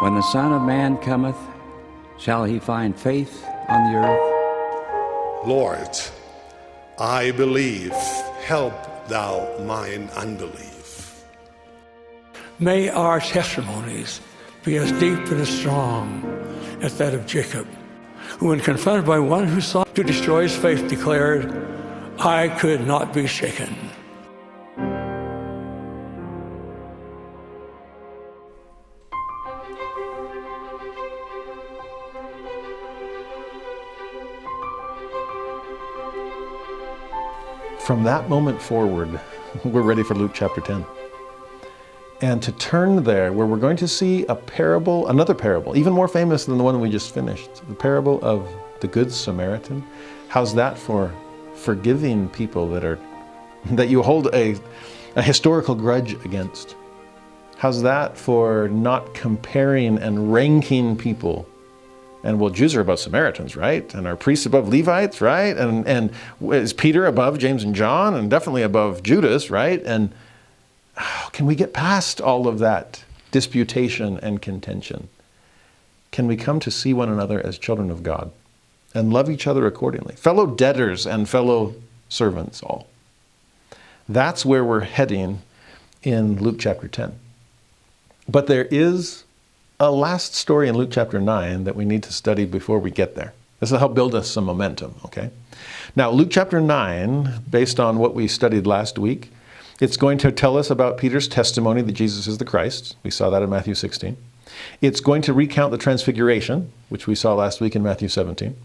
When the Son of Man cometh, shall he find faith on the earth? Lord, I believe, help thou mine unbelief. May our testimonies be as deep and as strong as that of Jacob, who, when confronted by one who sought to destroy his faith, declared, I could not be shaken. From that moment forward, we're ready for Luke chapter 10. And to turn there, where we're going to see a parable, another parable, even more famous than the one we just finished, the parable of the Good Samaritan. How's that for forgiving people that you hold a historical grudge against? How's that for not comparing and ranking people? And well, Jews are above Samaritans, right? And are priests above Levites, right? And is Peter above James and John? And definitely above Judas, right? And how can we get past all of that disputation and contention? Can we come to see one another as children of God and love each other accordingly? Fellow debtors and fellow servants all. That's where we're heading in Luke chapter 10. But there is a last story in Luke chapter 9 that we need to study before we get there. This will help build us some momentum, okay? Now, Luke chapter 9, based on what we studied last week, it's going to tell us about Peter's testimony that Jesus is the Christ. We saw that in Matthew 16. It's going to recount the transfiguration, which we saw last week in Matthew 17.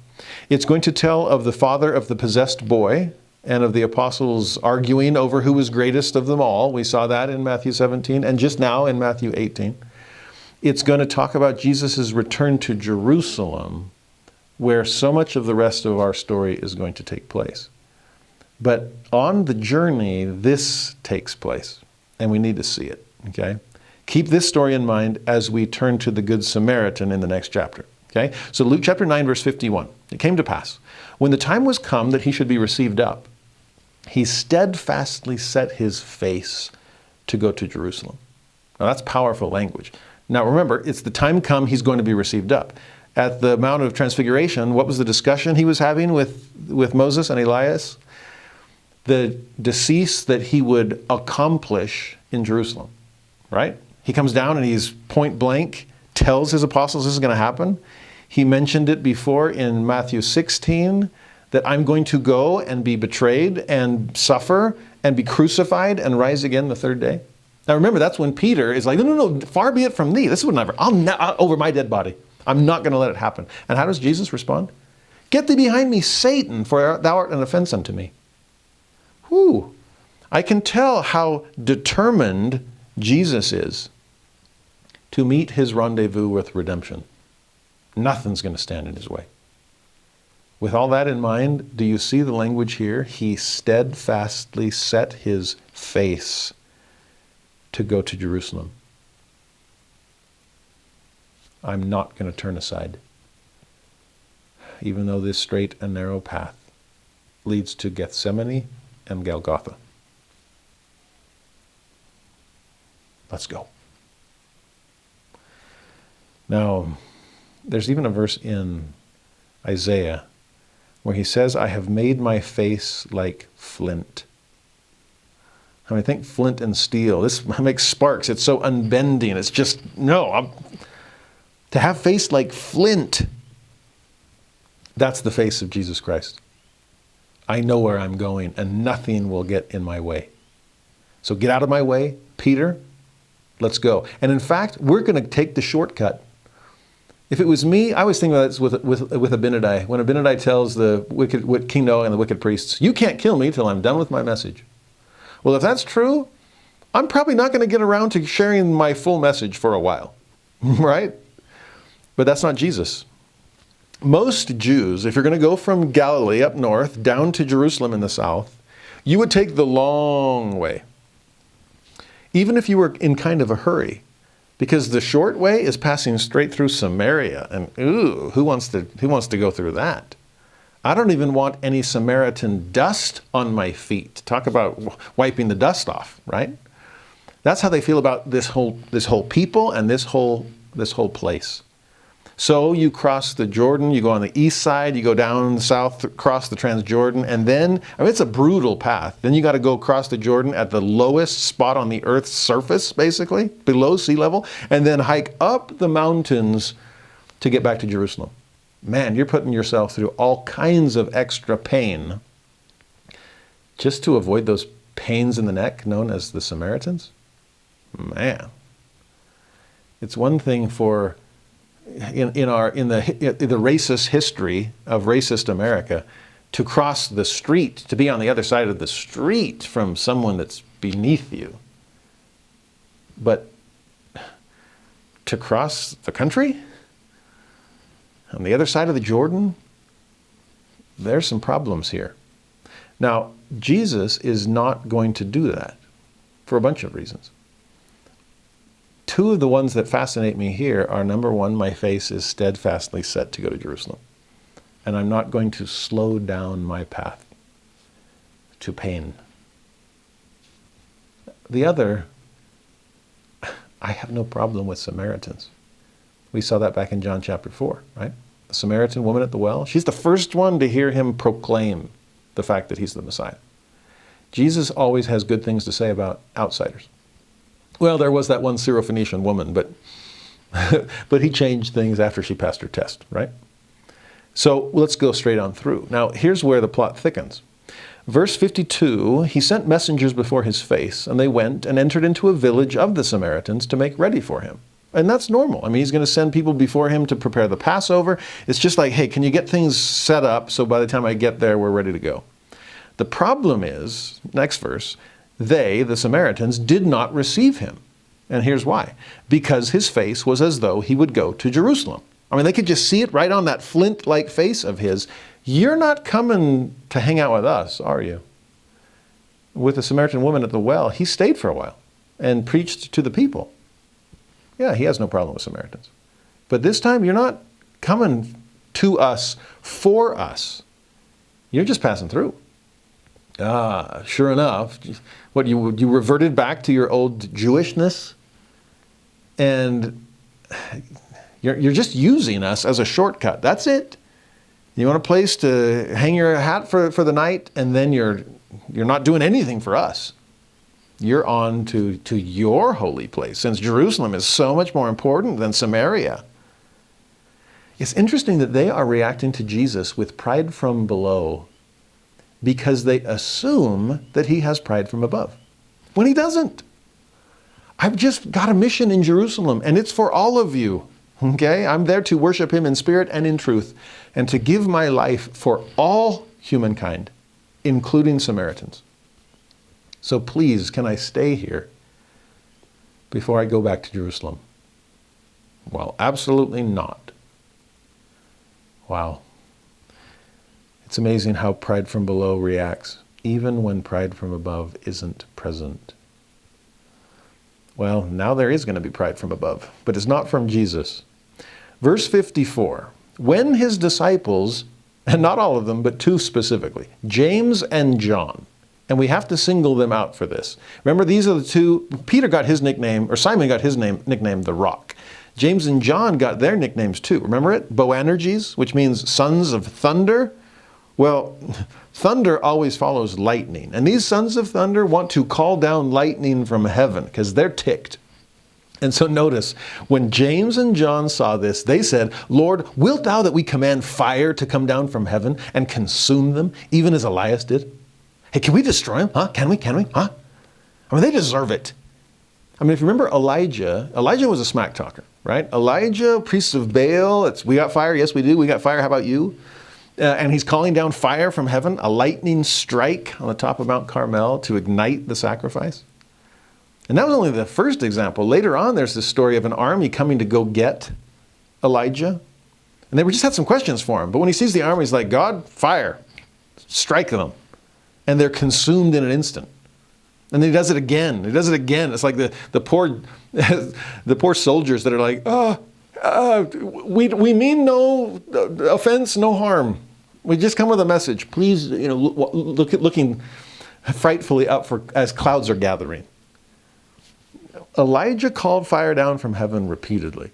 It's going to tell of the father of the possessed boy and of the apostles arguing over who was greatest of them all. We saw that in Matthew 17 and just now in Matthew 18. It's going to talk about Jesus' return to Jerusalem, where so much of the rest of our story is going to take place. But on the journey, this takes place, and we need to see it, okay? Keep this story in mind as we turn to the Good Samaritan in the next chapter, okay? So Luke chapter 9, verse 51, it came to pass, when the time was come that he should be received up, he steadfastly set his face to go to Jerusalem. Now that's powerful language. Now remember, it's the time come he's going to be received up. At the Mount of Transfiguration, what was the discussion he was having with Moses and Elias? The decease that he would accomplish in Jerusalem, right? He comes down and he's point blank, tells his apostles this is going to happen. He mentioned it before in Matthew 16, that I'm going to go and be betrayed and suffer and be crucified and rise again the third day. Now remember, that's when Peter is like, no, far be it from thee. This would never, over my dead body. I'm not going to let it happen. And how does Jesus respond? Get thee behind me, Satan, for thou art an offense unto me. Whew. I can tell how determined Jesus is to meet his rendezvous with redemption. Nothing's going to stand in his way. With all that in mind, do you see the language here? He steadfastly set his face to go to Jerusalem. I'm not going to turn aside, even though this straight and narrow path leads to Gethsemane and Golgotha. Let's go. Now, there's even a verse in Isaiah where he says, I have made my face like flint. I mean, think flint and steel. This makes sparks. It's so unbending. It's just, to have face like flint, that's the face of Jesus Christ. I know where I'm going and nothing will get in my way. So get out of my way, Peter. Let's go. And in fact, we're going to take the shortcut. If it was me, I was thinking about this with Abinadi. When Abinadi tells the wicked King Noah and the wicked priests, you can't kill me till I'm done with my message. Well, if that's true, I'm probably not going to get around to sharing my full message for a while, right? But that's not Jesus. Most Jews, if you're going to go from Galilee up north down to Jerusalem in the south, you would take the long way, even if you were in kind of a hurry, because the short way is passing straight through Samaria, and who wants to go through that? I don't even want any Samaritan dust on my feet. Talk about wiping the dust off, right? That's how they feel about this whole people and this whole this whole place. So you cross the Jordan, you go on the east side, you go down south, across the Transjordan, and then, it's a brutal path. Then you got to go across the Jordan at the lowest spot on the earth's surface, basically, below sea level, and then hike up the mountains to get back to Jerusalem. Man, you're putting yourself through all kinds of extra pain just to avoid those pains in the neck known as the Samaritans. Man. It's one thing for in the racist history of racist America to cross the street, to be on the other side of the street from someone that's beneath you. But to cross the country on the other side of the Jordan, there's some problems here. Now, Jesus is not going to do that for a bunch of reasons. Two of the ones that fascinate me here are, number one, my face is steadfastly set to go to Jerusalem. And I'm not going to slow down my path to pain. The other, I have no problem with Samaritans. We saw that back in John chapter 4, right? The Samaritan woman at the well, she's the first one to hear him proclaim the fact that he's the Messiah. Jesus always has good things to say about outsiders. Well, there was that one Syrophoenician woman, but he changed things after she passed her test, right? So let's go straight on through. Now, here's where the plot thickens. Verse 52, he sent messengers before his face, and they went and entered into a village of the Samaritans to make ready for him. And that's normal. He's going to send people before him to prepare the Passover. It's just like, hey, can you get things set up so by the time I get there, we're ready to go? The problem is, next verse, they, the Samaritans, did not receive him. And here's why. Because his face was as though he would go to Jerusalem. They could just see it right on that flint-like face of his. You're not coming to hang out with us, are you? With the Samaritan woman at the well, he stayed for a while and preached to the people. Yeah, he has no problem with Samaritans. But this time, you're not coming to us for us. You're just passing through. Sure enough, what, you reverted back to your old Jewishness, and you're just using us as a shortcut. That's it. You want a place to hang your hat for the night, and then you're not doing anything for us. You're on to your holy place, since Jerusalem is so much more important than Samaria. It's interesting that they are reacting to Jesus with pride from below, because they assume that he has pride from above, when he doesn't. I've just got a mission in Jerusalem, and it's for all of you, okay? I'm there to worship him in spirit and in truth, and to give my life for all humankind, including Samaritans. So please, can I stay here before I go back to Jerusalem? Well, absolutely not. Wow. It's amazing how pride from below reacts, even when pride from above isn't present. Well, now there is going to be pride from above, but it's not from Jesus. Verse 54, when his disciples, and not all of them, but two specifically, James and John, and we have to single them out for this. Remember, these are the two, Peter got his nickname, or Simon got his nickname, the Rock. James and John got their nicknames too. Remember it? Boanerges, which means sons of thunder. Well, thunder always follows lightning. And these sons of thunder want to call down lightning from heaven because they're ticked. And so notice, when James and John saw this, they said, Lord, wilt thou that we command fire to come down from heaven and consume them, even as Elias did? Hey, can we destroy them? Huh? Can we? Huh? They deserve it. If you remember Elijah was a smack talker, right? Elijah, priest of Baal, we got fire. Yes, we do. We got fire. How about you? And he's calling down fire from heaven, a lightning strike on the top of Mount Carmel to ignite the sacrifice. And that was only the first example. Later on, there's this story of an army coming to go get Elijah. And they just had some questions for him. But when he sees the army, he's like, God, fire, strike them. And they're consumed in an instant. And then he does it again. It's like the poor soldiers that are like, we mean no offense, no harm. We just come with a message. Please, looking frightfully up as clouds are gathering. Elijah called fire down from heaven repeatedly.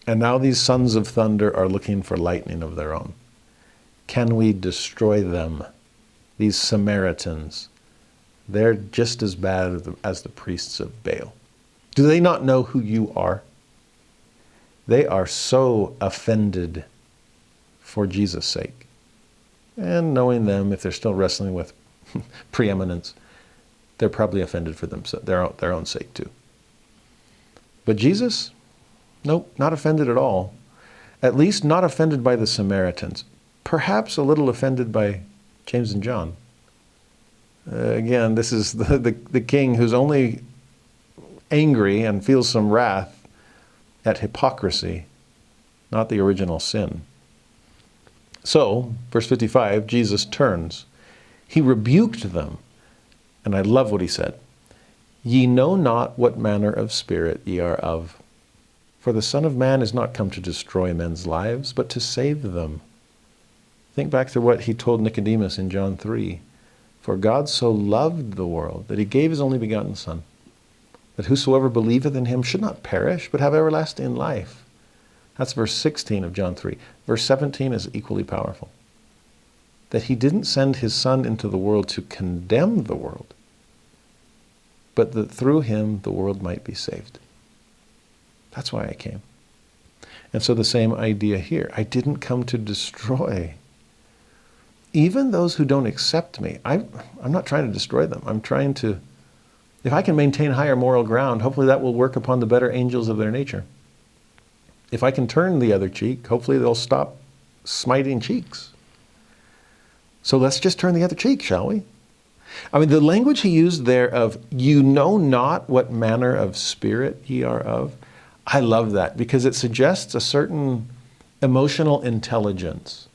And now these sons of thunder are looking for lightning of their own. Can we destroy them? These Samaritans, they're just as bad as the priests of Baal. Do they not know who you are? They are so offended for Jesus' sake. And knowing them, if they're still wrestling with preeminence, they're probably offended for their own sake too. But Jesus, nope, not offended at all. At least not offended by the Samaritans. Perhaps a little offended by James and John. Again, this is the king who's only angry and feels some wrath at hypocrisy, not the original sin. So, verse 55, Jesus turns. He rebuked them. And I love what he said. Ye know not what manner of spirit ye are of. For the Son of Man is not come to destroy men's lives, but to save them. Think back to what he told Nicodemus in John 3. For God so loved the world that he gave his only begotten Son, that whosoever believeth in him should not perish, but have everlasting life. That's verse 16 of John 3. Verse 17 is equally powerful. That he didn't send his Son into the world to condemn the world, but that through him the world might be saved. That's why I came. And so the same idea here. I didn't come to destroy. Even those who don't accept me, I'm not trying to destroy them. I'm trying to, if I can maintain higher moral ground, hopefully that will work upon the better angels of their nature. If I can turn the other cheek, hopefully they'll stop smiting cheeks. So let's just turn the other cheek, shall we? I mean, the language he used there of, you know not what manner of spirit ye are of, I love that because it suggests a certain emotional intelligence,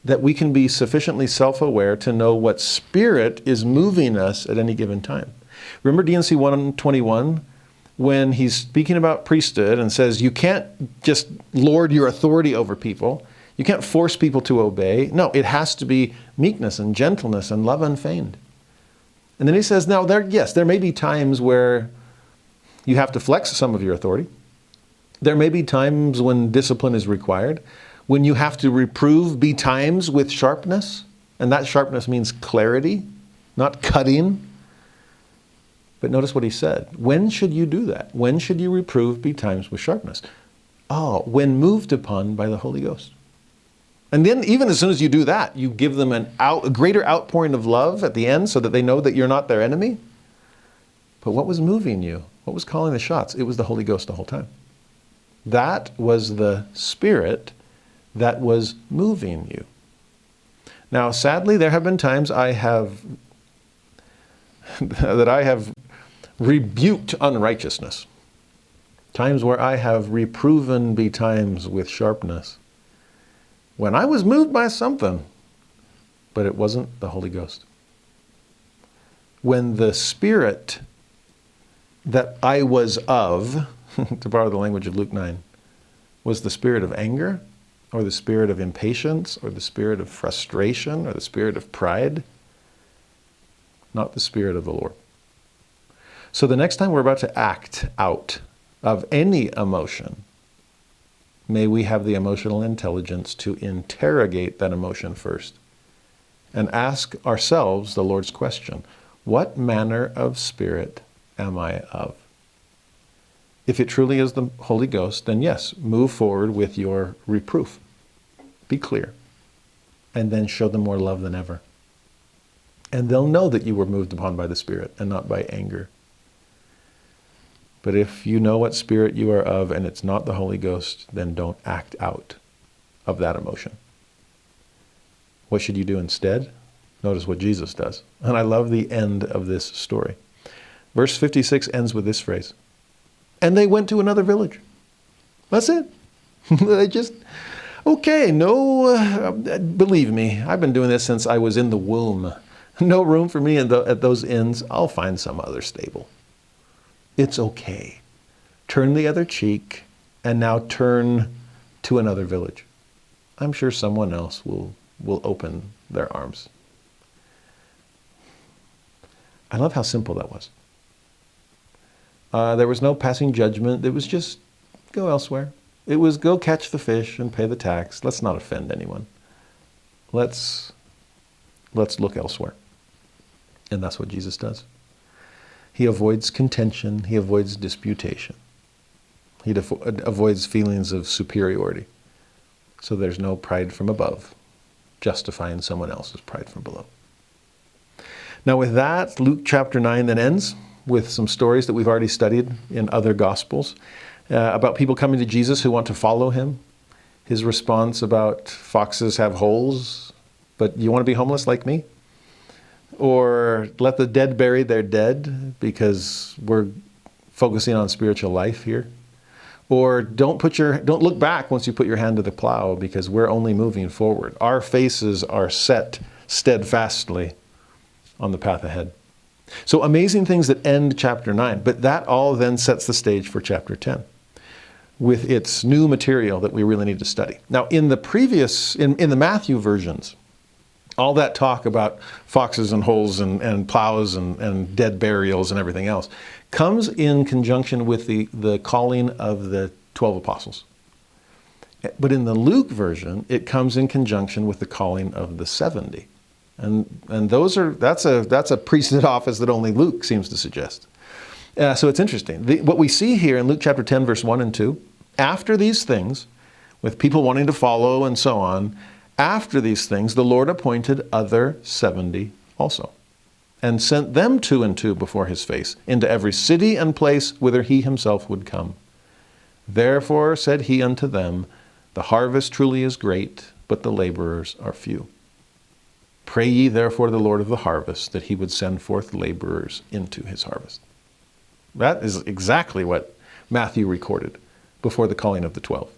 that we can be sufficiently self-aware to know what spirit is moving us at any given time. Remember D&C 121, when he's speaking about priesthood and says, you can't just lord your authority over people. You can't force people to obey. No, it has to be meekness and gentleness and love unfeigned. And then he says, now, there may be times where you have to flex some of your authority. There may be times when discipline is required. When you have to reprove, be times with sharpness. And that sharpness means clarity, not cutting. But notice what he said. When should you do that? When should you reprove, be times with sharpness? Oh, when moved upon by the Holy Ghost. And then even as soon as you do that, you give them a greater outpouring of love at the end so that they know that you're not their enemy. But what was moving you? What was calling the shots? It was the Holy Ghost the whole time. That was the Spirit that was moving you. Now, sadly, there have been times that I have rebuked unrighteousness. Times where I have reproven betimes with sharpness. When I was moved by something, but it wasn't the Holy Ghost. When the Spirit that I was of, to borrow the language of Luke 9, was the spirit of anger, or the spirit of impatience, or the spirit of frustration, or the spirit of pride, not the Spirit of the Lord. So the next time we're about to act out of any emotion, may we have the emotional intelligence to interrogate that emotion first and ask ourselves the Lord's question, what manner of spirit am I of? If it truly is the Holy Ghost, then yes, move forward with your reproof. Be clear. And then show them more love than ever. And they'll know that you were moved upon by the Spirit and not by anger. But if you know what spirit you are of and it's not the Holy Ghost, then don't act out of that emotion. What should you do instead? Notice what Jesus does. And I love the end of this story. Verse 56 ends with this phrase. And they went to another village. That's it. They just, okay, believe me, I've been doing this since I was in the womb. No room for me at those inns. I'll find some other stable. It's okay. Turn the other cheek and now turn to another village. I'm sure someone else will open their arms. I love how simple that was. There was no passing judgment. It was just go elsewhere. It was go catch the fish and pay the tax. Let's not offend anyone. Let's look elsewhere. And that's what Jesus does. He avoids contention. He avoids disputation. He avoids feelings of superiority. So there's no pride from above, justifying someone else's pride from below. Now with that, Luke chapter 9 then ends with some stories that we've already studied in other Gospels about people coming to Jesus who want to follow him. His response about foxes have holes, but you want to be homeless like me? Or let the dead bury their dead, because we're focusing on spiritual life here. Or don't look back once you put your hand to the plow, because we're only moving forward. Our faces are set steadfastly on the path ahead. So amazing things that end chapter 9, but that all then sets the stage for chapter 10 with its new material that we really need to study. Now in the Matthew versions, all that talk about foxes and holes and plows and dead burials and everything else comes in conjunction with the calling of the 12 apostles. But in the Luke version, it comes in conjunction with the calling of the 70. And that's a priesthood office that only Luke seems to suggest. So it's interesting. What we see here in Luke chapter 10, verse 1 and 2, after these things, with people wanting to follow and so on, after these things, the Lord appointed other 70 also, and sent them 2 and 2 before his face, into every city and place whither he himself would come. Therefore said he unto them, the harvest truly is great, but the laborers are few. Pray ye therefore the Lord of the harvest, that he would send forth laborers into his harvest. That is exactly what Matthew recorded before the calling of the 12.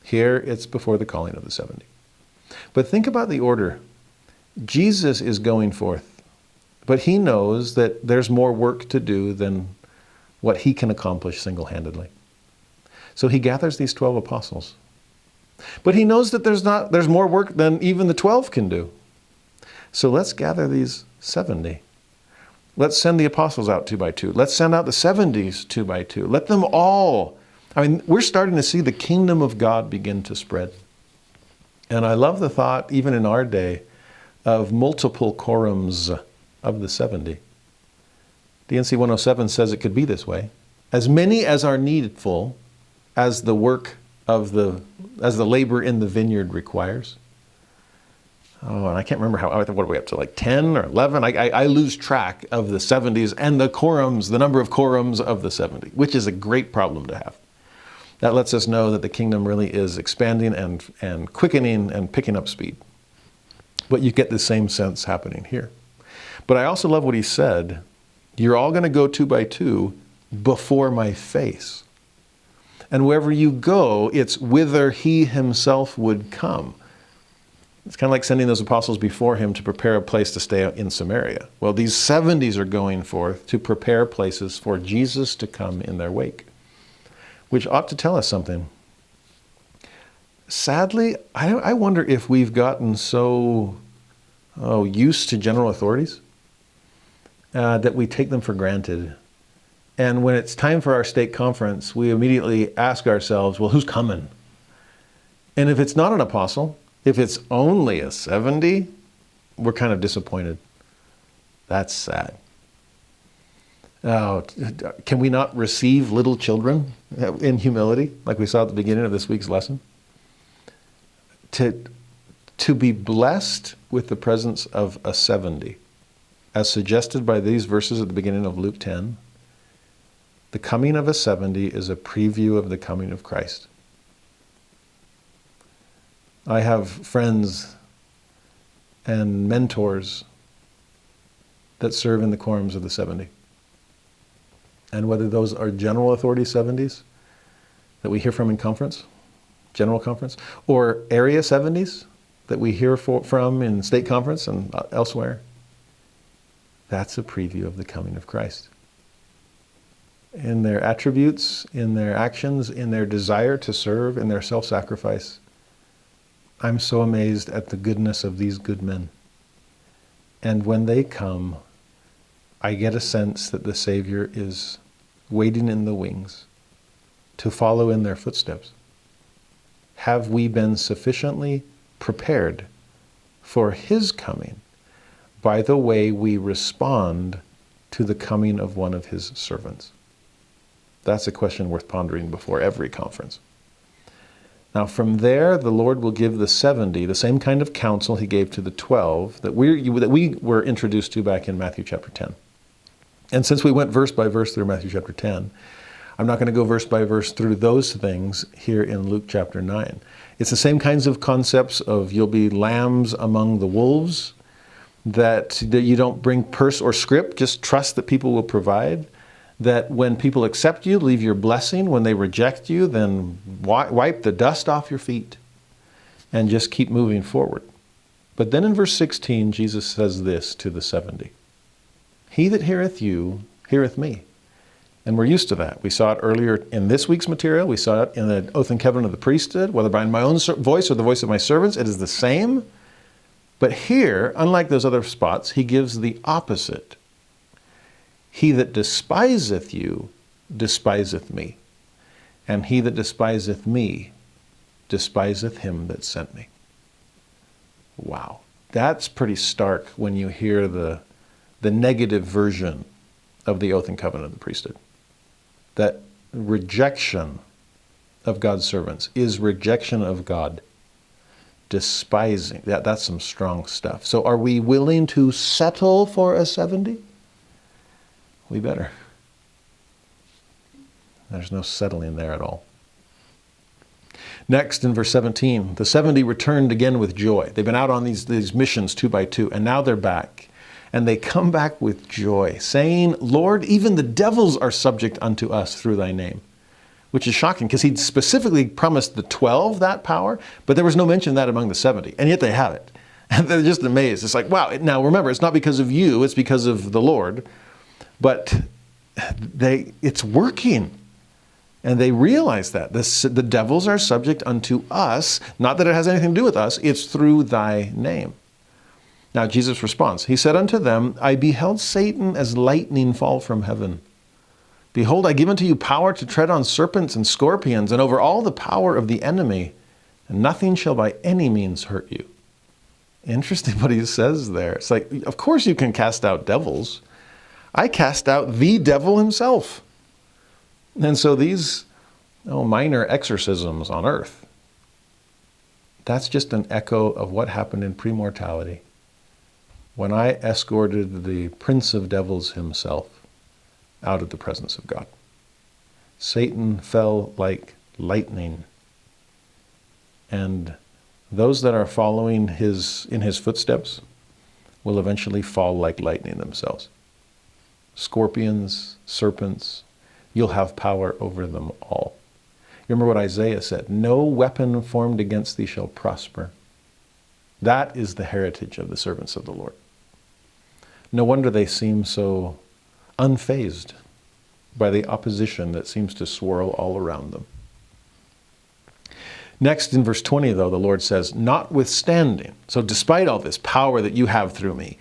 Here it's before the calling of the 70. But think about the order. Jesus is going forth, but he knows that there's more work to do than what he can accomplish single-handedly. So he gathers these 12 apostles. But he knows that there's more work than even the 12 can do. So let's gather these 70. Let's send the apostles out 2 by 2. Let's send out the 70s 2 by 2. Let them all, we're starting to see the kingdom of God begin to spread. And I love the thought, even in our day, of multiple quorums of the 70. D&C 107 says it could be this way. As many as are needful, as the work of as the labor in the vineyard requires. Oh, and I can't remember what are we up to, like 10 or 11? I lose track of the 70s and the number of quorums of the 70, which is a great problem to have. That lets us know that the kingdom really is expanding and quickening and picking up speed. But you get the same sense happening here. But I also love what he said. You're all going to go 2 by 2 before my face. And wherever you go, it's whither he himself would come. It's kind of like sending those apostles before him to prepare a place to stay in Samaria. Well, these 70s are going forth to prepare places for Jesus to come in their wake, which ought to tell us something. Sadly, I wonder if we've gotten so used to general authorities that we take them for granted. And when it's time for our stake conference, we immediately ask ourselves, well, who's coming? And if it's not an apostle, if it's only a 70, we're kind of disappointed. That's sad. Can we not receive little children in humility, like we saw at the beginning of this week's lesson? To be blessed with the presence of a 70, as suggested by these verses at the beginning of Luke 10, the coming of a 70 is a preview of the coming of Christ. I have friends and mentors that serve in the quorums of the 70. And whether those are general authority 70s that we hear from in conference, general conference, or area 70s that we hear from in state conference and elsewhere, that's a preview of the coming of Christ. In their attributes, in their actions, in their desire to serve, in their self-sacrifice, I'm so amazed at the goodness of these good men. And when they come, I get a sense that the Savior is waiting in the wings to follow in their footsteps. have we been sufficiently prepared for his coming by the way we respond to the coming of one of his servants? That's a question worth pondering before every conference. Now from there, the Lord will give the 70 the same kind of counsel he gave to the 12 that we were introduced to back in Matthew chapter 10. And since we went verse by verse through Matthew chapter 10, I'm not going to go verse by verse through those things here in Luke chapter 9. It's the same kinds of concepts of you'll be lambs among the wolves, that you don't bring purse or scrip, just trust that people will provide. That when people accept you, leave your blessing. When they reject you, then wipe the dust off your feet and just keep moving forward. But then in verse 16, Jesus says this to the 70. He that heareth you, heareth me. And we're used to that. We saw it earlier in this week's material. We saw it in the oath and covenant of the priesthood, whether by my own voice or the voice of my servants, it is the same. But here, unlike those other spots, he gives the opposite. He that despiseth you, despiseth me. And he that despiseth me, despiseth him that sent me. Wow. That's pretty stark when you hear the negative version of the oath and covenant of the priesthood. That rejection of God's servants is rejection of God. Despising. That's some strong stuff. So are we willing to settle for a 70? We better. There's no settling there at all. Next, in verse 17, the 70 returned again with joy. They've been out on these missions 2 by 2, and now they're back. And they come back with joy, saying, Lord, even the devils are subject unto us through thy name. Which is shocking, because he'd specifically promised the 12 that power, but there was no mention of that among the 70, and yet they have it. And they're just amazed. It's like, wow, now remember, it's not because of you, it's because of the Lord. But it's working. And they realize that. The devils are subject unto us, not that it has anything to do with us, it's through thy name. Now Jesus responds, he said unto them, I beheld Satan as lightning fall from heaven. Behold, I give unto you power to tread on serpents and scorpions, and over all the power of the enemy, and nothing shall by any means hurt you. Interesting what he says there. It's like, of course you can cast out devils. I cast out the devil himself. And so these minor exorcisms on earth, that's just an echo of what happened in premortality when I escorted the prince of devils himself out of the presence of God. Satan fell like lightning. And those that are following in his footsteps will eventually fall like lightning themselves. Scorpions, serpents, you'll have power over them all. You remember what Isaiah said, no weapon formed against thee shall prosper. That is the heritage of the servants of the Lord. No wonder they seem so unfazed by the opposition that seems to swirl all around them. Next, in verse 20, though, the Lord says, notwithstanding, so despite all this power that you have through me,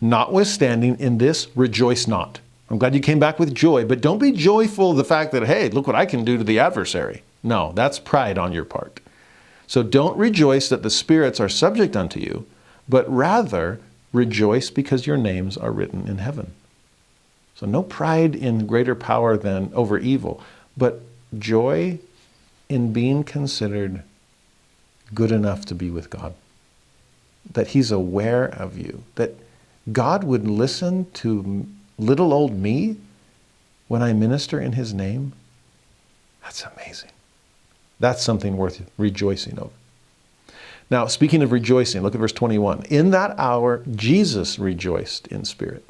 notwithstanding in this, rejoice not. I'm glad you came back with joy, but don't be joyful of the fact that, hey, look what I can do to the adversary. No, that's pride on your part. So don't rejoice that the spirits are subject unto you, but rather rejoice because your names are written in heaven. So no pride in greater power than over evil, but joy in being considered good enough to be with God. That he's aware of you. That God would listen to little old me when I minister in his name. That's amazing. That's something worth rejoicing over. Now, speaking of rejoicing, look at verse 21. In that hour, Jesus rejoiced in spirit.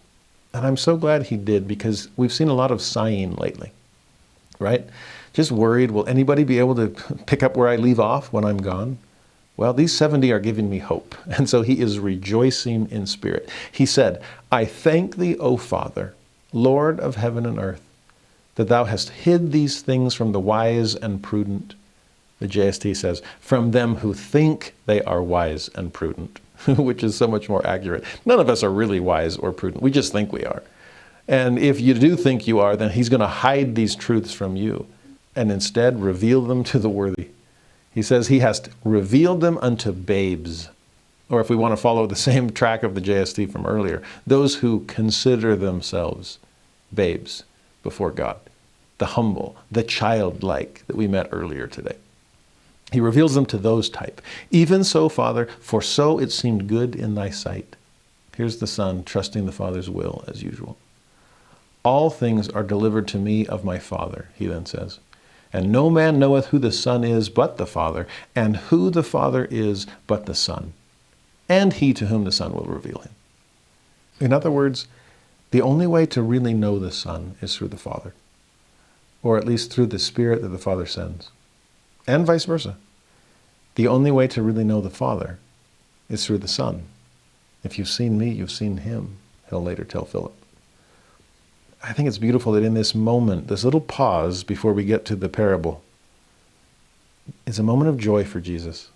And I'm so glad he did, because we've seen a lot of sighing lately, right? Just worried, will anybody be able to pick up where I leave off when I'm gone? Well, these 70 are giving me hope. And so he is rejoicing in spirit. He said, I thank thee, O Father, Lord of heaven and earth, that thou hast hid these things from the wise and prudent. The JST says, from them who think they are wise and prudent, which is so much more accurate. None of us are really wise or prudent. We just think we are. And if you do think you are, then he's going to hide these truths from you and instead reveal them to the worthy. He says he has revealed them unto babes. Or if we want to follow the same track of the JST from earlier, those who consider themselves babes before God. The humble, the childlike that we met earlier today. He reveals them to those type. Even so, Father, for so it seemed good in thy sight. Here's the Son trusting the Father's will as usual. All things are delivered to me of my Father, he then says. And no man knoweth who the Son is but the Father, and who the Father is but the Son, and he to whom the Son will reveal him. In other words, the only way to really know the Son is through the Father, or at least through the Spirit that the Father sends, and vice versa. The only way to really know the Father is through the Son. If you've seen me, you've seen him, he'll later tell Philip. I think it's beautiful that in this moment, this little pause before we get to the parable, is a moment of joy for Jesus.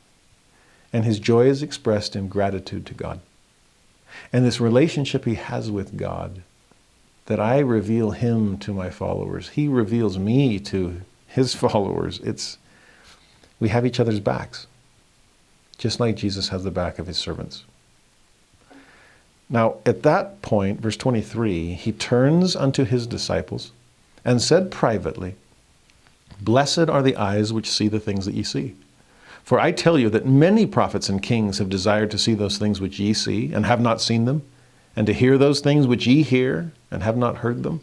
And his joy is expressed in gratitude to God. And this relationship he has with God, that I reveal him to my followers, he reveals me to his followers. We have each other's backs, just like Jesus has the back of his servants. Now, at that point, verse 23, he turns unto his disciples and said privately, Blessed are the eyes which see the things that ye see. For I tell you that many prophets and kings have desired to see those things which ye see, and have not seen them, and to hear those things which ye hear, and have not heard them.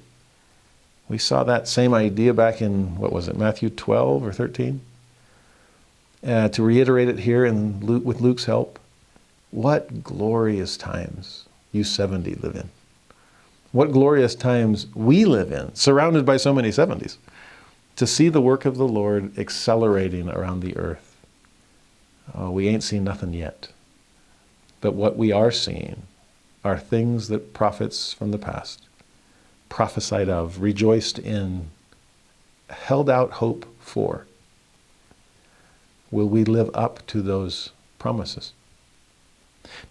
We saw that same idea back in, Matthew 12 or 13? To reiterate it here with Luke's help, what glorious times you 70 live in. What glorious times we live in, surrounded by so many 70s, to see the work of the Lord accelerating around the earth. Oh, we ain't seen nothing yet. But what we are seeing are things that prophets from the past prophesied of, rejoiced in, held out hope for. Will we live up to those promises?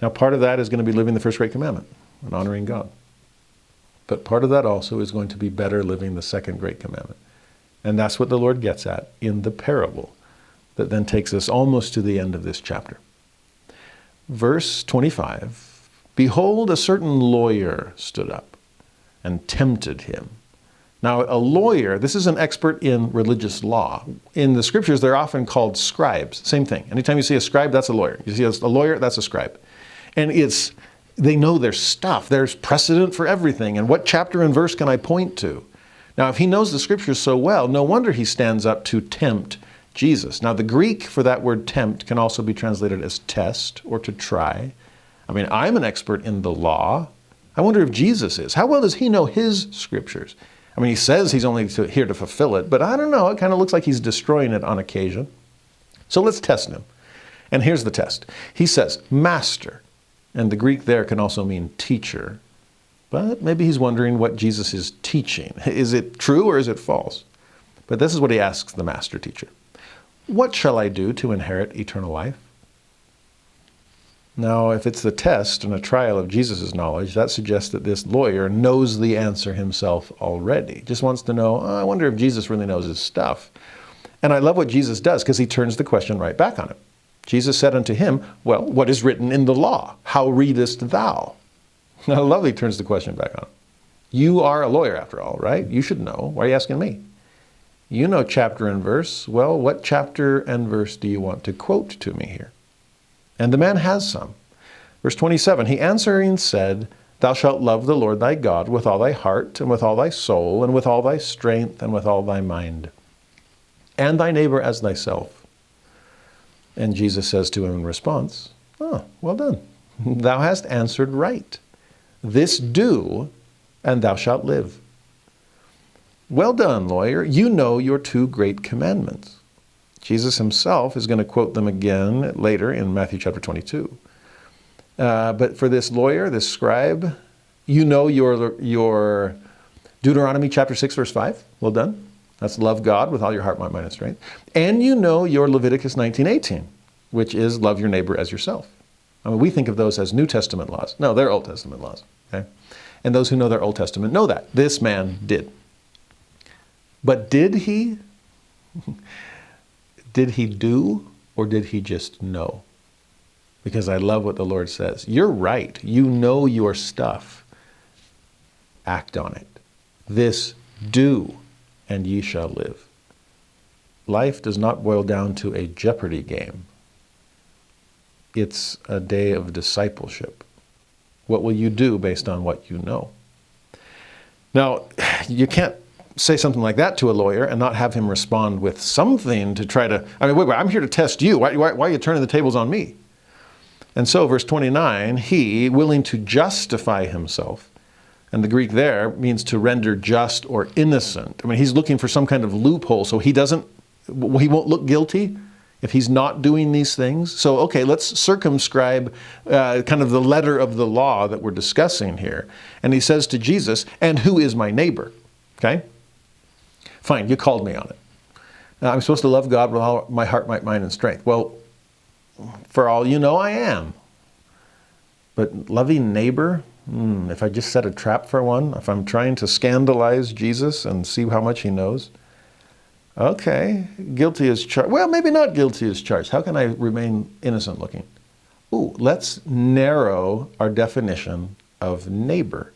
Now, part of that is going to be living the first great commandment and honoring God. But part of that also is going to be better living the second great commandment. And that's what the Lord gets at in the parable that then takes us almost to the end of this chapter. Verse 25, Behold, a certain lawyer stood up and tempted him. Now, a lawyer, this is an expert in religious law. In the scriptures, they're often called scribes. Same thing. Anytime you see a scribe, that's a lawyer. You see a lawyer, that's a scribe. And they know their stuff. There's precedent for everything. And what chapter and verse can I point to? Now, if he knows the scriptures so well, no wonder he stands up to tempt Jesus. Now, the Greek for that word tempt can also be translated as test or to try. I mean, I'm an expert in the law. I wonder if Jesus is. How well does he know his scriptures? I mean, he says he's only here to fulfill it, but I don't know. It kind of looks like he's destroying it on occasion. So let's test him. And here's the test. He says, Master. And the Greek there can also mean teacher. But maybe he's wondering what Jesus is teaching. Is it true or is it false? But this is what he asks the master teacher. What shall I do to inherit eternal life? Now, if it's the test and a trial of Jesus' knowledge, that suggests that this lawyer knows the answer himself already. Just wants to know, I wonder if Jesus really knows his stuff. And I love what Jesus does because he turns the question right back on him. Jesus said unto him, well, what is written in the law? How readest thou? I love he turns the question back on him. You are a lawyer after all, right? You should know. Why are you asking me? You know chapter and verse. Well, what chapter and verse do you want to quote to me here? And the man has some. Verse 27, he answering said, Thou shalt love the Lord thy God with all thy heart, and with all thy soul, and with all thy strength, and with all thy mind, and thy neighbor as thyself. And Jesus says to him in response, Oh, well done. Thou hast answered right. This do, and thou shalt live. Well done, lawyer. You know your two great commandments. Jesus himself is going to quote them again later in Matthew chapter 22. But for this lawyer, this scribe, you know your Deuteronomy chapter 6, verse 5. Well done. That's love God with all your heart, mind, and strength. And you know your Leviticus 19:18, which is love your neighbor as yourself. I mean, we think of those as New Testament laws. No, they're Old Testament laws. Okay? And those who know their Old Testament know that. This man did. But did he do Or did he just know? Because I love what the Lord says. You're right. You know your stuff. Act on it. This do, and ye shall live. Life does not boil down to a Jeopardy game. It's a day of discipleship. What will you do based on what you know? Now, you can't say something like that to a lawyer and not have him respond with something to try to, wait, I'm here to test you. Why are you turning the tables on me? And so, verse 29, he, willing to justify himself, and the Greek there means to render just or innocent. He's looking for some kind of loophole so he won't look guilty if he's not doing these things. So, okay, let's circumscribe kind of the letter of the law that we're discussing here. And he says to Jesus, and who is my neighbor? Okay? Fine, you called me on it. Now, I'm supposed to love God with all my heart, might, mind, and strength. Well, for all you know, I am. But loving neighbor, if I just set a trap for one, if I'm trying to scandalize Jesus and see how much he knows, okay, guilty as charged. Well, maybe not guilty as charged. How can I remain innocent looking? Ooh, let's narrow our definition of neighbor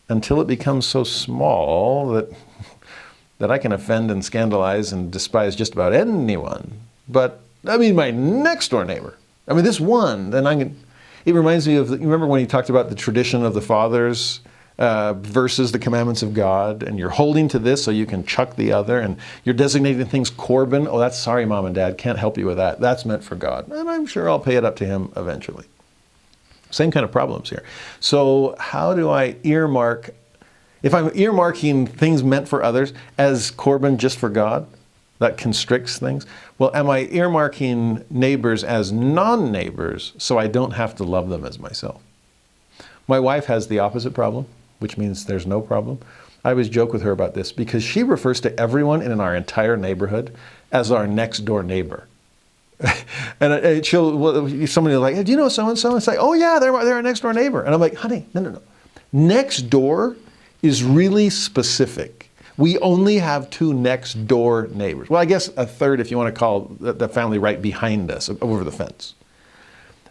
until it becomes so small that I can offend and scandalize and despise just about anyone. But, my next door neighbor. this one, then it reminds me of, you remember when he talked about the tradition of the fathers versus the commandments of God, and you're holding to this so you can chuck the other, and you're designating things Corban. Oh, that's sorry, Mom and Dad, can't help you with that. That's meant for God. And I'm sure I'll pay it up to him eventually. Same kind of problems here. So how do I earmark, if I'm earmarking things meant for others as Corban just for God, that constricts things? Well, am I earmarking neighbors as non-neighbors so I don't have to love them as myself? My wife has the opposite problem, which means there's no problem. I always joke with her about this because she refers to everyone in our entire neighborhood as our next door neighbor. And somebody will like, hey, do you know so-and-so? It's like, oh yeah, they're our next door neighbor. And I'm like, honey, no. Next door is really specific. We only have 2 next door neighbors. Well, I guess a third if you want to call the family right behind us, over the fence.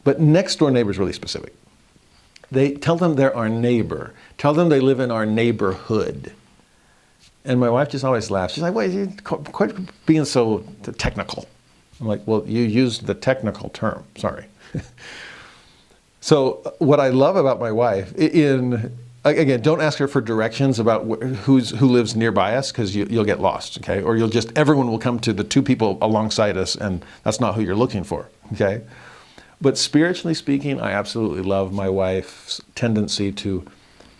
But next door neighbor is really specific. They tell them they're our neighbor. Tell them they live in our neighborhood. And my wife just always laughs. She's like, why are you quite being so technical? I'm like, well, you used the technical term. Sorry. So what I love about my wife, again, don't ask her for directions about who lives nearby us, because you'll get lost, okay? Or everyone will come to the 2 people alongside us, and that's not who you're looking for, okay? But spiritually speaking, I absolutely love my wife's tendency to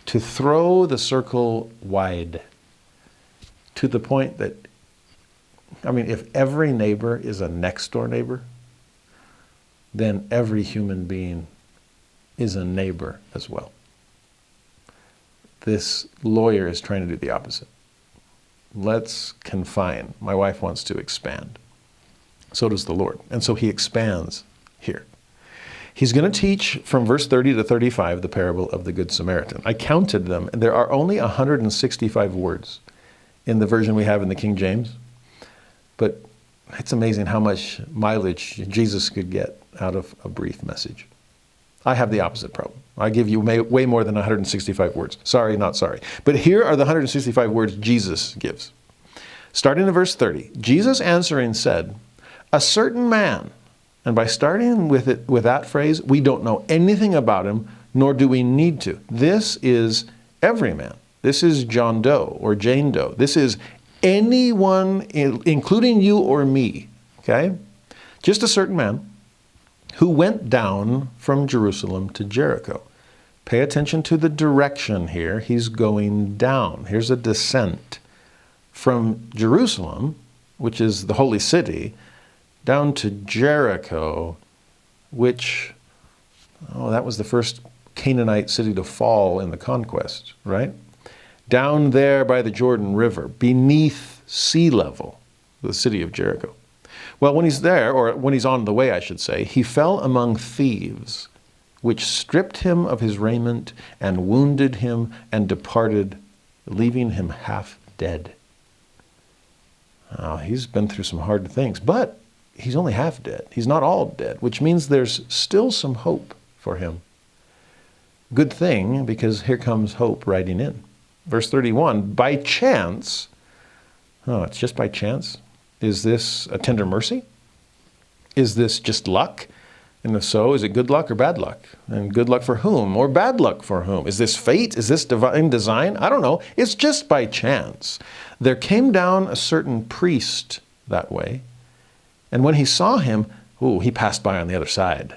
throw the circle wide to the point that, if every neighbor is a next door neighbor, then every human being is a neighbor as well. This lawyer is trying to do the opposite. Let's confine. My wife wants to expand. So does the Lord. And so he expands here. He's going to teach from verse 30 to 35 the parable of the Good Samaritan. I counted them, and there are only 165 words in the version we have in the King James. But it's amazing how much mileage Jesus could get out of a brief message. I have the opposite problem. I give you way more than 165 words. Sorry, not sorry. But here are the 165 words Jesus gives. Starting in verse 30, Jesus answering said, a certain man, and by starting with that phrase, we don't know anything about him, nor do we need to. This is every man. This is John Doe or Jane Doe. This is anyone, including you or me, okay? Just a certain man who went down from Jerusalem to Jericho. Pay attention to the direction here. He's going down. Here's a descent from Jerusalem, which is the holy city, down to Jericho, which, that was the first Canaanite city to fall in the conquest, right? Down there by the Jordan River, beneath sea level, the city of Jericho. Well, when he's there, or when he's on the way, I should say, he fell among thieves, which stripped him of his raiment and wounded him and departed, leaving him half dead. He's been through some hard things, but he's only half dead. He's not all dead, which means there's still some hope for him. Good thing, because here comes hope riding in. Verse 31, by chance, it's just by chance. Is this a tender mercy? Is this just luck? And if so, is it good luck or bad luck? And good luck for whom? Or bad luck for whom? Is this fate? Is this divine design? I don't know. It's just by chance. There came down a certain priest that way, and when he saw him, he passed by on the other side.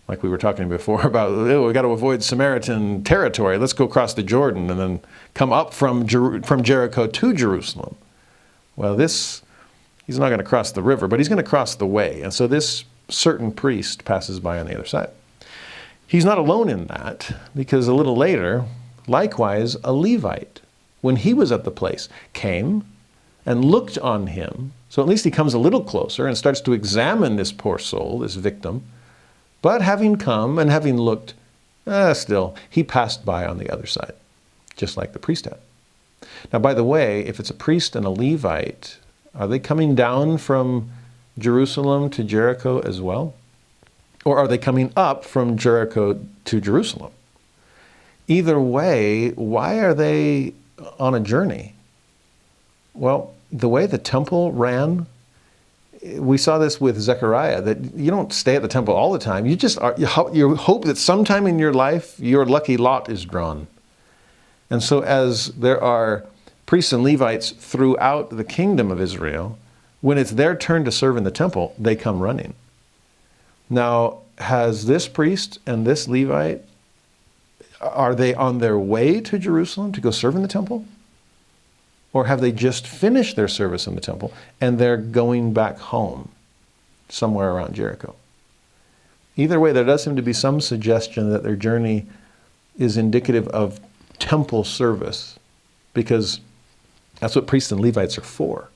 Like we were talking before about, we got to avoid Samaritan territory. Let's go across the Jordan and then come up from Jericho to Jerusalem. Well, he's not going to cross the river, but he's going to cross the way. And so this certain priest passes by on the other side. He's not alone in that, because a little later, likewise, a Levite, when he was at the place, came and looked on him. So at least he comes a little closer and starts to examine this poor soul, this victim. But having come and having looked, still, he passed by on the other side, just like the priest had. Now, by the way, if it's a priest and a Levite, are they coming down from Jerusalem to Jericho as well? Or are they coming up from Jericho to Jerusalem? Either way, why are they on a journey? Well, the way the temple ran, we saw this with Zechariah, that you don't stay at the temple all the time. You hope that sometime in your life, your lucky lot is drawn. And so as there are priests and Levites throughout the kingdom of Israel, when it's their turn to serve in the temple, they come running. Now, has this priest and this Levite, are they on their way to Jerusalem to go serve in the temple? Or have they just finished their service in the temple and they're going back home somewhere around Jericho? Either way, there does seem to be some suggestion that their journey is indicative of temple service, because that's what priests and Levites are for.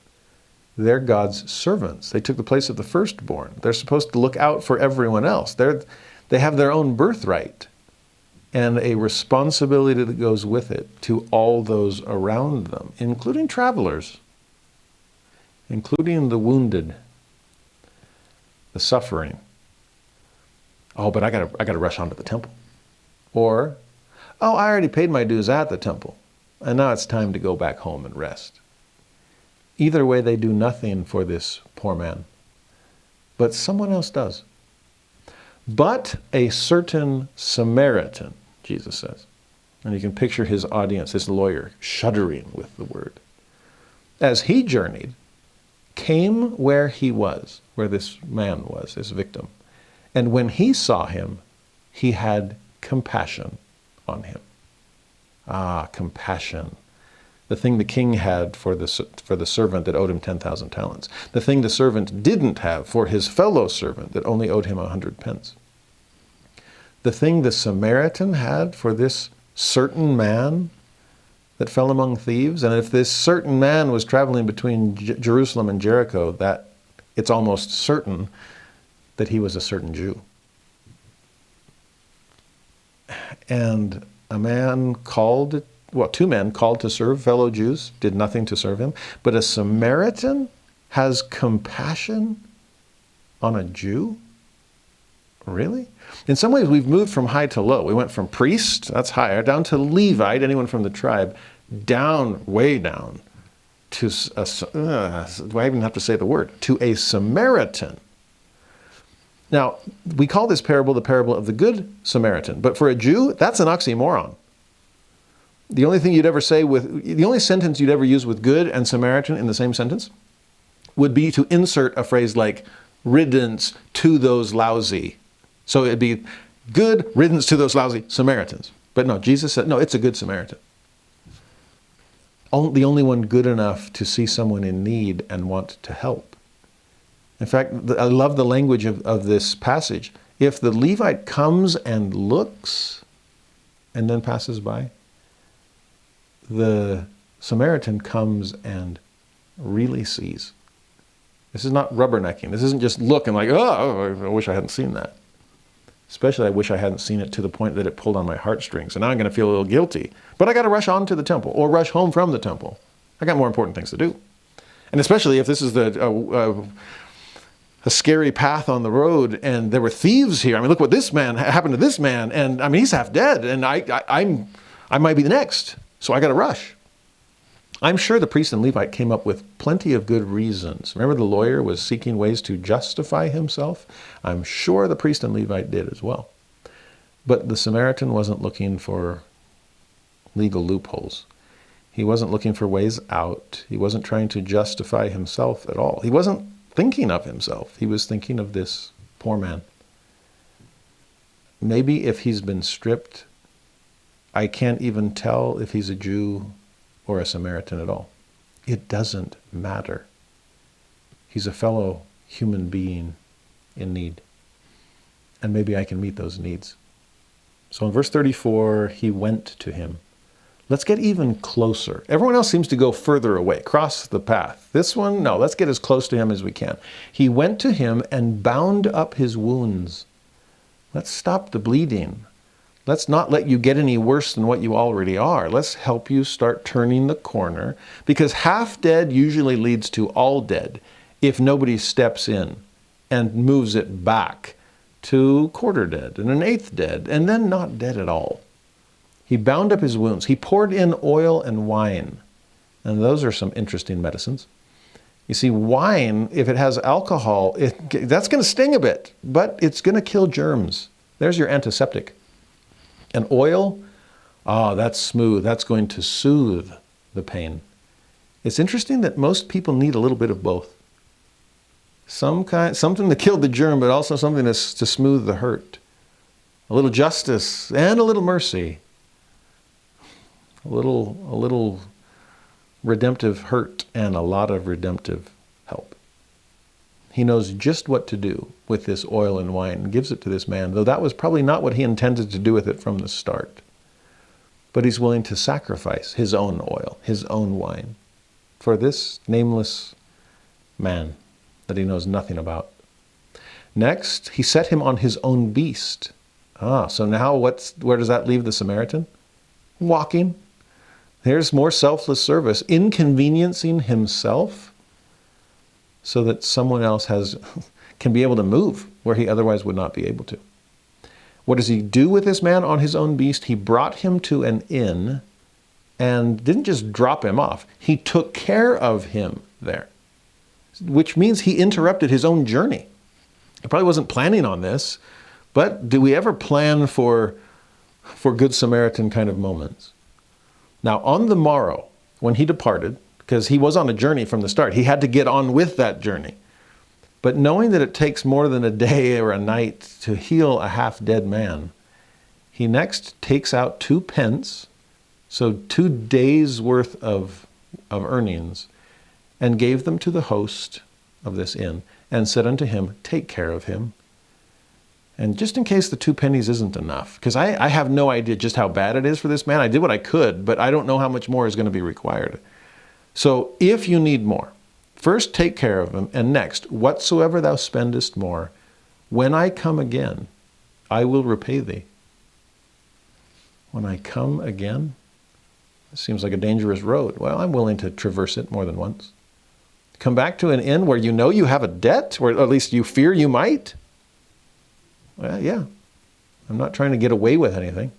They're God's servants. They took the place of the firstborn. They're supposed to look out for everyone else. They have their own birthright and a responsibility that goes with it to all those around them, including travelers, including the wounded, the suffering. But I gotta rush on to the temple. Or, I already paid my dues at the temple, and now it's time to go back home and rest. Either way, they do nothing for this poor man, but someone else does. But a certain Samaritan, Jesus says. And you can picture his audience, his lawyer, shuddering with the word. As he journeyed, came where he was, where this man was, this victim. And when he saw him, he had compassion on him. Compassion. The thing the king had for the servant that owed him 10,000 talents. The thing the servant didn't have for his fellow servant that only owed him 100 pence. The thing the Samaritan had for this certain man that fell among thieves. And if this certain man was traveling between Jerusalem and Jericho, that it's almost certain that he was a certain Jew. And two men called to serve fellow Jews, did nothing to serve him. But a Samaritan has compassion on a Jew? Really? In some ways, we've moved from high to low. We went from priest, that's higher, down to Levite, anyone from the tribe, down, way down, to, do I even have to say the word? To a Samaritan. Now, we call this parable the parable of the Good Samaritan. But for a Jew, that's an oxymoron. The only sentence you'd ever use with good and Samaritan in the same sentence would be to insert a phrase like riddance to those lousy. So it'd be good riddance to those lousy Samaritans. But no, Jesus said, no, it's a good Samaritan. The only one good enough to see someone in need and want to help. In fact, I love the language of this passage. If the Levite comes and looks and then passes by, the Samaritan comes and really sees. This is not rubbernecking. This isn't just look and like, oh, I wish I hadn't seen that. Especially I wish I hadn't seen it to the point that it pulled on my heartstrings. And now I'm going to feel a little guilty. But I got to rush on to the temple or rush home from the temple. I got more important things to do. And especially if this is a scary path on the road, and there were thieves here. I mean, look what this man happened to this man, and I mean, he's half dead, and I might be the next, so I got to rush. I'm sure the priest and Levite came up with plenty of good reasons. Remember, the lawyer was seeking ways to justify himself? I'm sure the priest and Levite did as well. But the Samaritan wasn't looking for legal loopholes. He wasn't looking for ways out. He wasn't trying to justify himself at all. He wasn't thinking of himself. He was thinking of this poor man. Maybe if he's been stripped, I can't even tell if he's a Jew or a Samaritan at all. It doesn't matter. He's a fellow human being in need. And maybe I can meet those needs. So in verse 34, he went to him. Let's get even closer. Everyone else seems to go further away, cross the path. This one, no, let's get as close to him as we can. He went to him and bound up his wounds. Let's stop the bleeding. Let's not let you get any worse than what you already are. Let's help you start turning the corner, because half dead usually leads to all dead if nobody steps in and moves it back to quarter dead and an eighth dead and then not dead at all. He bound up his wounds. He poured in oil and wine. And those are some interesting medicines. You see, wine, if it has alcohol, that's going to sting a bit, but it's going to kill germs. There's your antiseptic. And oil, that's smooth. That's going to soothe the pain. It's interesting that most people need a little bit of both. Something to kill the germ, but also something to smooth the hurt. A little justice and a little mercy. A little redemptive hurt and a lot of redemptive help. He knows just what to do with this oil and wine and gives it to this man, though that was probably not what he intended to do with it from the start. But he's willing to sacrifice his own oil, his own wine, for this nameless man that he knows nothing about. Next, he set him on his own beast. So now where does that leave the Samaritan? Walking. There's more selfless service, inconveniencing himself so that someone else can be able to move where he otherwise would not be able to. What does he do with this man on his own beast? He brought him to an inn and didn't just drop him off. He took care of him there, which means he interrupted his own journey. He probably wasn't planning on this, but do we ever plan for Good Samaritan kind of moments? Now, on the morrow, when he departed, because he was on a journey from the start, he had to get on with that journey. But knowing that it takes more than a day or a night to heal a half-dead man, he next takes out 2 pence, so 2 days' worth of earnings, and gave them to the host of this inn, and said unto him, take care of him. And just in case the 2 pennies isn't enough, because I have no idea just how bad it is for this man. I did what I could, but I don't know how much more is going to be required. So if you need more, first take care of him, and next, whatsoever thou spendest more, when I come again, I will repay thee. When I come again? It seems like a dangerous road. Well, I'm willing to traverse it more than once. Come back to an inn where you know you have a debt, or at least you fear you might? Well, yeah, I'm not trying to get away with anything.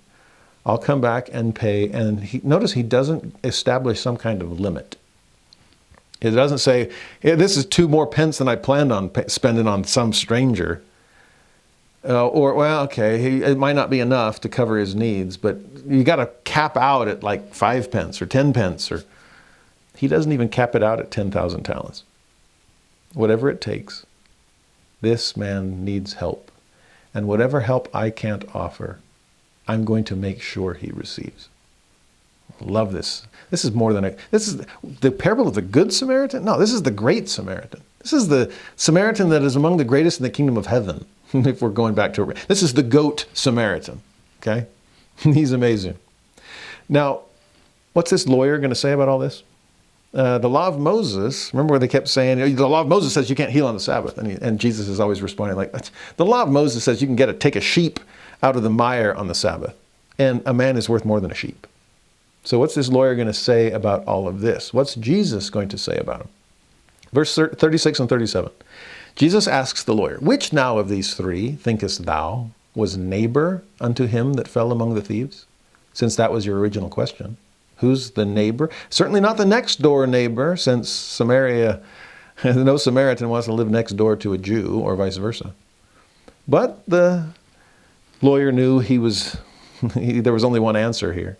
I'll come back and pay. And notice he doesn't establish some kind of limit. It doesn't say, this is 2 more pence than I planned on spending on some stranger. It might not be enough to cover his needs, but you got to cap out at like 5 pence or 10 pence. He doesn't even cap it out at 10,000 talents. Whatever it takes, this man needs help. And whatever help I can't offer, I'm going to make sure he receives. Love this. This is the parable of the Good Samaritan? No, this is the Great Samaritan. This is the Samaritan that is among the greatest in the kingdom of heaven, if we're going back to it. This is the goat Samaritan, okay? He's amazing. Now, what's this lawyer going to say about all this? The law of Moses, remember where they kept saying, the law of Moses says you can't heal on the Sabbath. And Jesus is always responding like, the law of Moses says you can take a sheep out of the mire on the Sabbath. And a man is worth more than a sheep. So what's this lawyer going to say about all of this? What's Jesus going to say about him? Verse 36 and 37. Jesus asks the lawyer, which now of these three, thinkest thou, was neighbor unto him that fell among the thieves? Since that was your original question. Who's the neighbor? Certainly not the next door neighbor, since Samaria, no Samaritan wants to live next door to a Jew, or vice versa. But the lawyer knew there was only one answer here.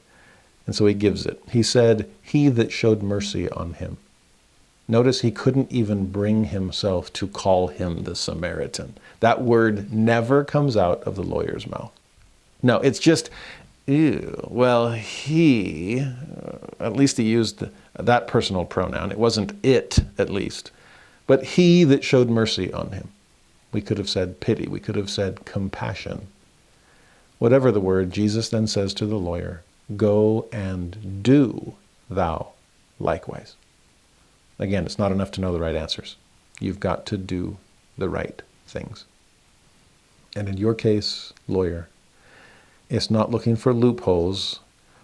And so he gives it. He said, he that showed mercy on him. Notice he couldn't even bring himself to call him the Samaritan. That word never comes out of the lawyer's mouth. No, it's just, ew, well, he, at least he used that personal pronoun. It wasn't it, at least. But he that showed mercy on him. We could have said pity. We could have said compassion. Whatever the word, Jesus then says to the lawyer, go and do thou likewise. Again, it's not enough to know the right answers. You've got to do the right things. And in your case, lawyer, it's not looking for loopholes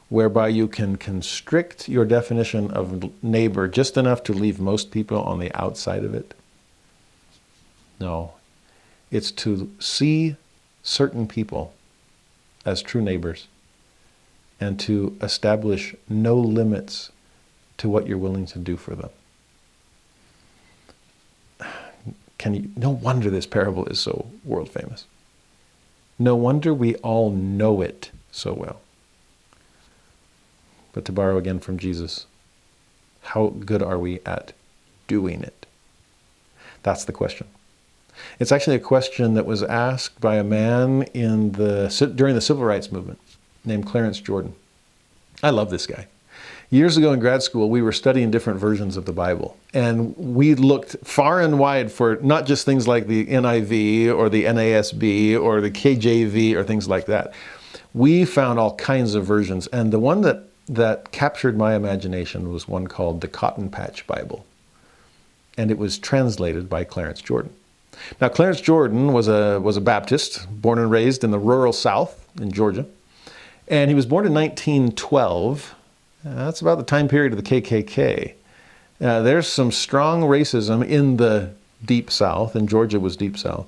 whereby you can constrict your definition of neighbor just enough to leave most people on the outside of it. No, it's to see certain people as true neighbors and to establish no limits to what you're willing to do for them. No wonder this parable is so world famous. No wonder we all know it so well. But to borrow again from Jesus, how good are we at doing it? That's the question. It's actually a question that was asked by a man during the civil rights movement named Clarence Jordan. I love this guy. Years ago in grad school, we were studying different versions of the Bible, and we looked far and wide for not just things like the NIV or the NASB or the KJV or things like that. We found all kinds of versions, and the one that captured my imagination was one called the Cotton Patch Bible, and it was translated by Clarence Jordan. Now, Clarence Jordan was a Baptist, born and raised in the rural South in Georgia, and he was born in 1912. That's about the time period of the KKK. There's some strong racism in the Deep South, and Georgia was Deep South.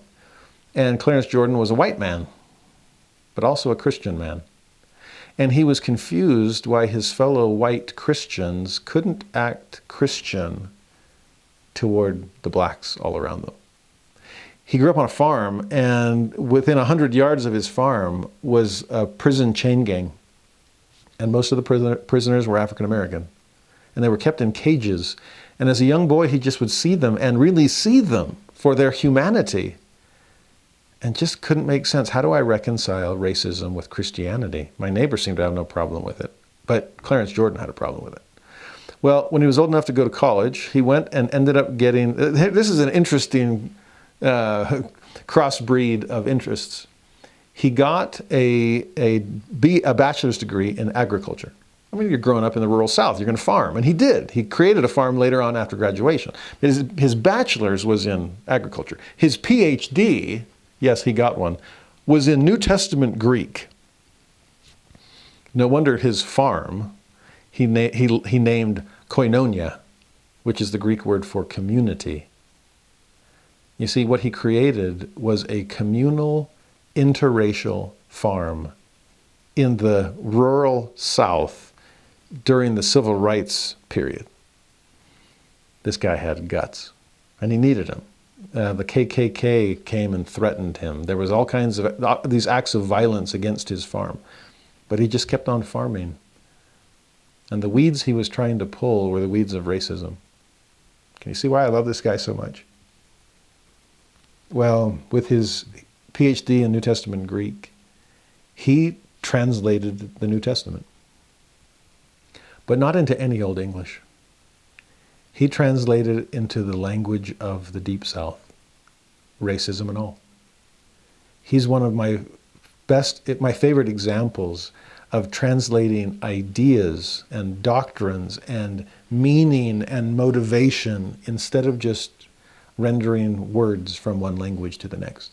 And Clarence Jordan was a white man, but also a Christian man. And he was confused why his fellow white Christians couldn't act Christian toward the blacks all around them. He grew up on a farm, and within 100 yards of his farm was a prison chain gang. And most of the prisoners were African American. And they were kept in cages. And as a young boy, he just would see them and really see them for their humanity. And just couldn't make sense. How do I reconcile racism with Christianity? My neighbor seemed to have no problem with it. But Clarence Jordan had a problem with it. Well, when he was old enough to go to college, he went and ended up getting... This is an interesting crossbreed of interests. He got a bachelor's degree in agriculture. I mean, you're growing up in the rural South, you're going to farm. And he did. He created a farm later on after graduation. His bachelor's was in agriculture. His PhD, yes, he got one, was in New Testament Greek. No wonder his farm, he named koinonia, which is the Greek word for community. You see, what he created was a communal, interracial farm in the rural South during the civil rights period. This guy had guts, and he needed them. The KKK came and threatened him. There was all kinds of these acts of violence against his farm, but he just kept on farming. And the weeds he was trying to pull were the weeds of racism. Can you see why I love this guy so much? Well, with his PhD in New Testament Greek, he translated the New Testament. But not into any old English. He translated it into the language of the Deep South, racism and all. He's one of my favorite examples of translating ideas and doctrines and meaning and motivation instead of just rendering words from one language to the next.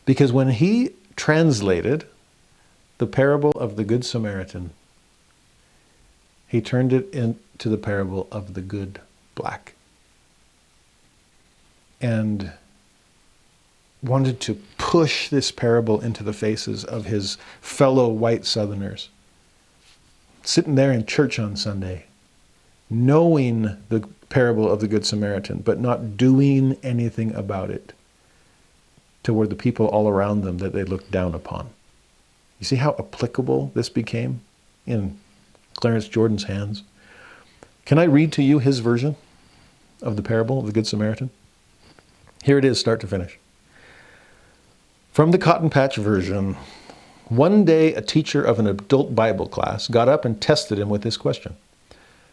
Because when he translated the parable of the Good Samaritan, he turned it into the parable of the good black. and wanted to push this parable into the faces of his fellow white Southerners, sitting there in church on Sunday, knowing the parable of the Good Samaritan, but not doing anything about it toward the people all around them that they looked down upon. You see how applicable this became in Clarence Jordan's hands? Can I read to you his version of the parable of the Good Samaritan? Here it is, start to finish. From the Cotton Patch version, one day a teacher of an adult Bible class got up and tested him with this question.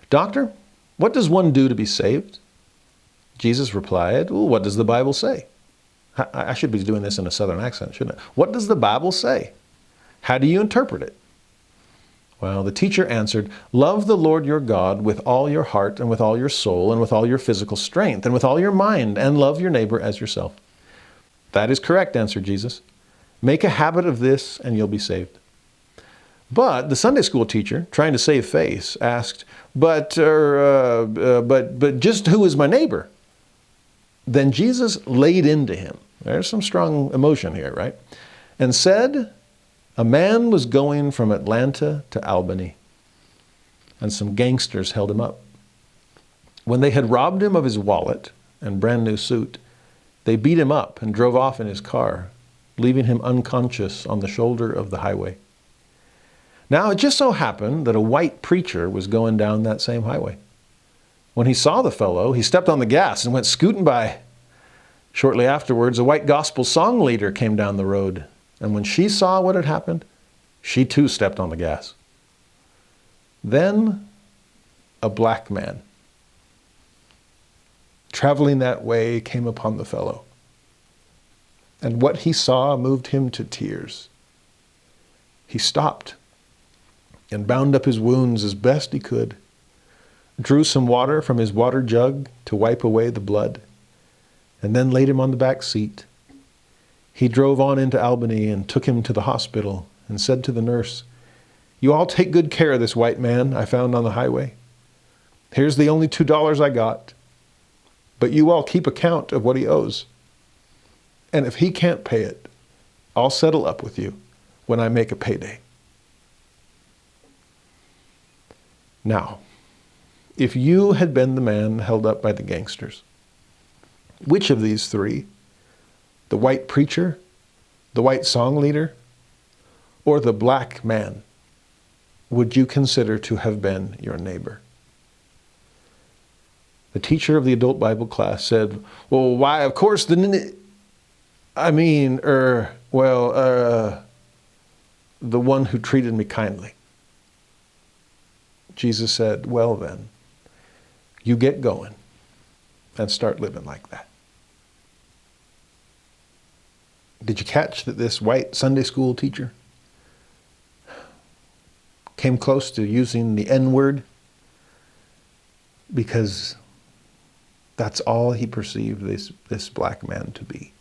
Doctor, what does one do to be saved? Jesus replied, well, what does the Bible say? I should be doing this in a Southern accent, shouldn't I? What does the Bible say? How do you interpret it? Well, the teacher answered, love the Lord your God with all your heart and with all your soul and with all your physical strength and with all your mind, and love your neighbor as yourself. That is correct, answered Jesus. Make a habit of this and you'll be saved. But the Sunday school teacher, trying to save face, asked, but just who is my neighbor? Then Jesus laid into him. There's some strong emotion here, right? And said, a man was going from Atlanta to Albany, and some gangsters held him up. When they had robbed him of his wallet and brand new suit, they beat him up and drove off in his car, leaving him unconscious on the shoulder of the highway. Now, it just so happened that a white preacher was going down that same highway. When he saw the fellow, he stepped on the gas and went scooting by. Shortly afterwards, a white gospel song leader came down the road, and when she saw what had happened, she too stepped on the gas. Then a black man traveling that way came upon the fellow, and what he saw moved him to tears. He stopped and bound up his wounds as best he could, drew some water from his water jug to wipe away the blood, and then laid him on the back seat. He drove on into Albany and took him to the hospital and said to the nurse, you all take good care of this white man I found on the highway. Here's the only $2 I got, but you all keep account of what he owes. And if he can't pay it, I'll settle up with you when I make a payday. Now, if you had been the man held up by the gangsters, which of these three, the white preacher, the white song leader, or the black man, would you consider to have been your neighbor? The teacher of the adult Bible class said, well, why, of course, the one who treated me kindly. Jesus said, well then, you get going and start living like that. Did you catch that this white Sunday school teacher came close to using the N-word because that's all he perceived this black man to be?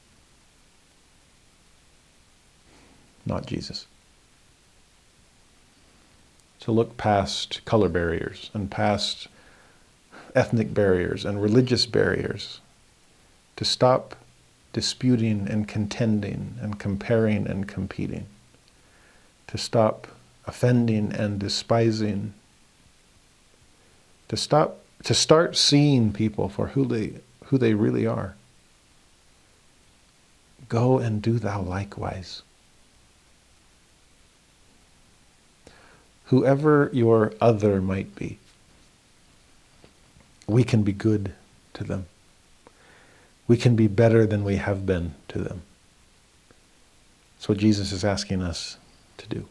Not Jesus. To look past color barriers and past ethnic barriers and religious barriers, to stop disputing and contending and comparing and competing, to stop offending and despising, to start seeing people for who they really are. Go and do thou likewise. Whoever your other might be, we can be good to them. We can be better than we have been to them. That's what Jesus is asking us to do.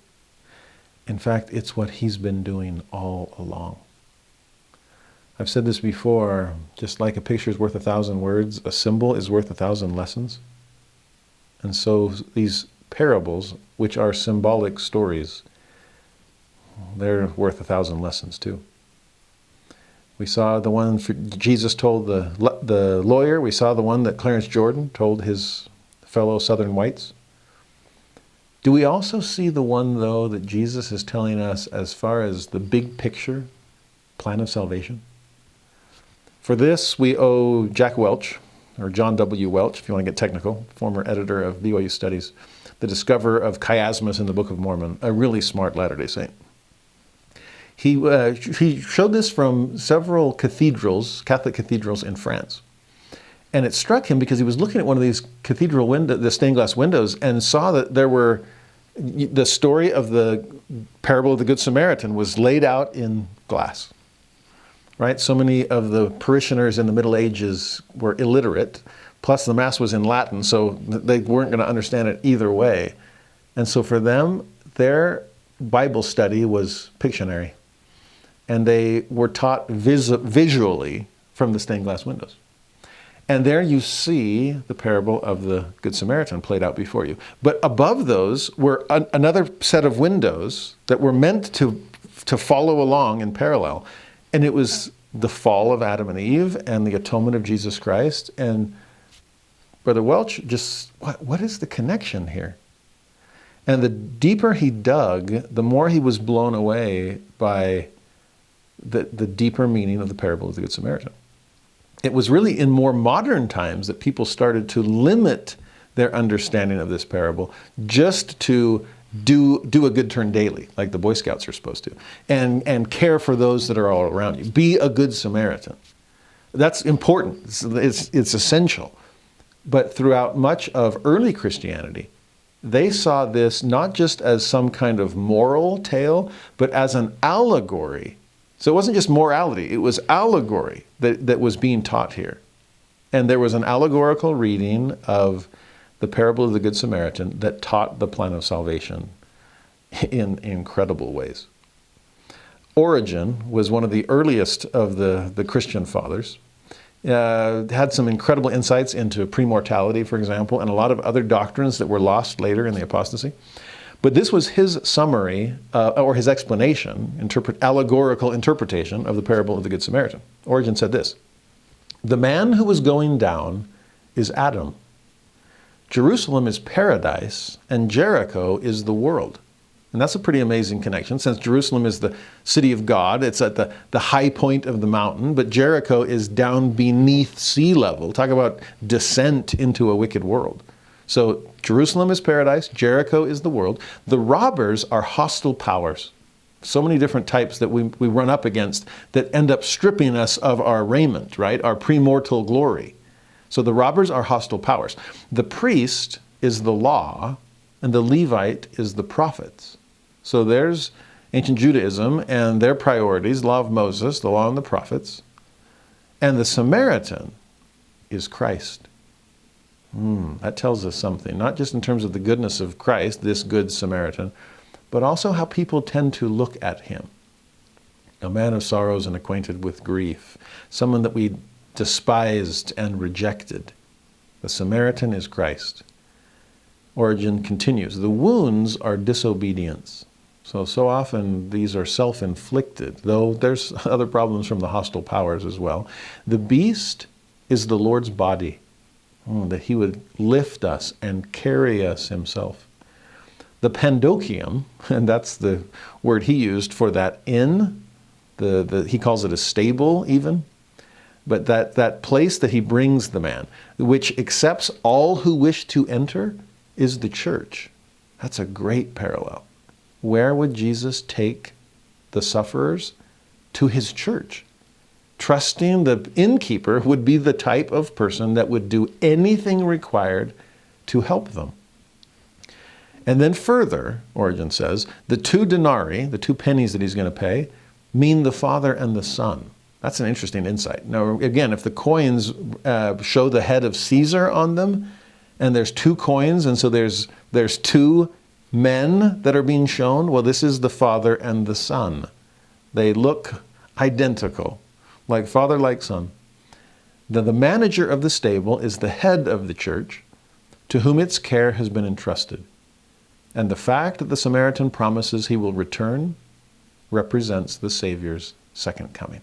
In fact, it's what he's been doing all along. I've said this before, just like a picture is worth 1,000 words, a symbol is worth 1,000 lessons. And so these parables, which are symbolic stories, they're worth 1,000 lessons too. We saw the one Jesus told the lawyer. We saw the one that Clarence Jordan told his fellow Southern whites. Do we also see the one, though, that Jesus is telling us as far as the big picture plan of salvation? For this, we owe Jack Welch, or John W. Welch, if you want to get technical, former editor of BYU Studies, the discoverer of chiasmus in the Book of Mormon, a really smart Latter-day Saint. He showed this from several cathedrals, Catholic cathedrals in France. And it struck him because he was looking at one of these cathedral windows, the stained glass windows, and saw that there were, the story of the parable of the Good Samaritan was laid out in glass. Right? So many of the parishioners in the Middle Ages were illiterate, plus the Mass was in Latin, so they weren't going to understand it either way. And so for them, their Bible study was Pictionary. And they were taught visually from the stained glass windows. And there you see the parable of the Good Samaritan played out before you. But above those were another set of windows that were meant to follow along in parallel. And it was the fall of Adam and Eve and the atonement of Jesus Christ. And Brother Welch just, what is the connection here? And the deeper he dug, the more he was blown away by the deeper meaning of the parable of the Good Samaritan. It was really in more modern times that people started to limit their understanding of this parable just to do a good turn daily, like the Boy Scouts are supposed to, and care for those that are all around you. Be a good Samaritan. That's important. It's essential. But throughout much of early Christianity, they saw this not just as some kind of moral tale, but as an allegory. So it wasn't just morality, it was allegory that was being taught here. And there was an allegorical reading of the parable of the Good Samaritan that taught the plan of salvation in incredible ways. Origen was one of the earliest of the Christian fathers. Had some incredible insights into premortality, for example, and a lot of other doctrines that were lost later in the apostasy. But this was his summary, or his explanation, allegorical interpretation of the parable of the Good Samaritan. Origen said this: "The man who was going down is Adam. Jerusalem is paradise, and Jericho is the world." And that's a pretty amazing connection, since Jerusalem is the city of God. It's at the high point of the mountain, but Jericho is down beneath sea level. Talk about descent into a wicked world. So Jerusalem is paradise, Jericho is the world. The robbers are hostile powers. So many different types that we run up against that end up stripping us of our raiment, right? Our premortal glory. So the robbers are hostile powers. The priest is the law, and the Levite is the prophets. So there's ancient Judaism and their priorities, law of Moses, the law and the prophets. And the Samaritan is Christ. That tells us something, not just in terms of the goodness of Christ, this good Samaritan, but also how people tend to look at him. A man of sorrows and acquainted with grief, someone that we despised and rejected. The Samaritan is Christ. Origen continues, the wounds are disobedience. So often these are self-inflicted, though there's other problems from the hostile powers as well. The beast is the Lord's body, that he would lift us and carry us himself. The pandokium, and that's the word he used for that inn, he calls it a stable even, but that place that he brings the man, which accepts all who wish to enter, is the church. That's a great parallel. Where would Jesus take the sufferers? To his church. Trusting the innkeeper would be the type of person that would do anything required to help them. And then further, Origen says, the 2 denarii, the 2 pennies that he's going to pay, mean the Father and the Son. That's an interesting insight. Now, again, if the coins show the head of Caesar on them, and there's 2 coins, and so there's 2 men that are being shown, well, this is the Father and the Son. They look identical, like Father, like Son. The manager of the stable is the head of the church, to whom its care has been entrusted. And the fact that the Samaritan promises he will return represents the Savior's second coming.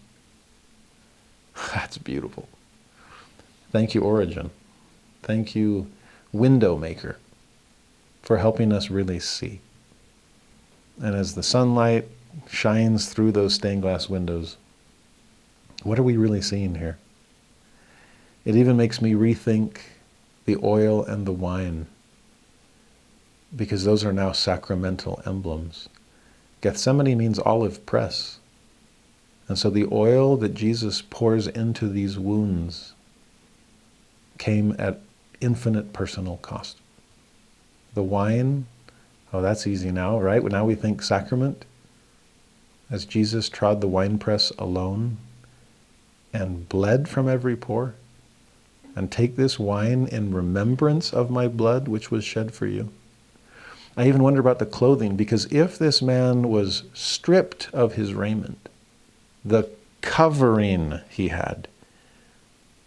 That's beautiful. Thank you, Origen. Thank you, Window Maker, for helping us really see. And as the sunlight shines through those stained glass windows, what are we really seeing here? It even makes me rethink the oil and the wine, because those are now sacramental emblems. Gethsemane means olive press. And so the oil that Jesus pours into these wounds came at infinite personal cost. The wine, oh, that's easy now, right? Now we think sacrament. As Jesus trod the winepress alone and bled from every pore, and take this wine in remembrance of my blood, which was shed for you. I even wonder about the clothing, because if this man was stripped of his raiment, the covering he had,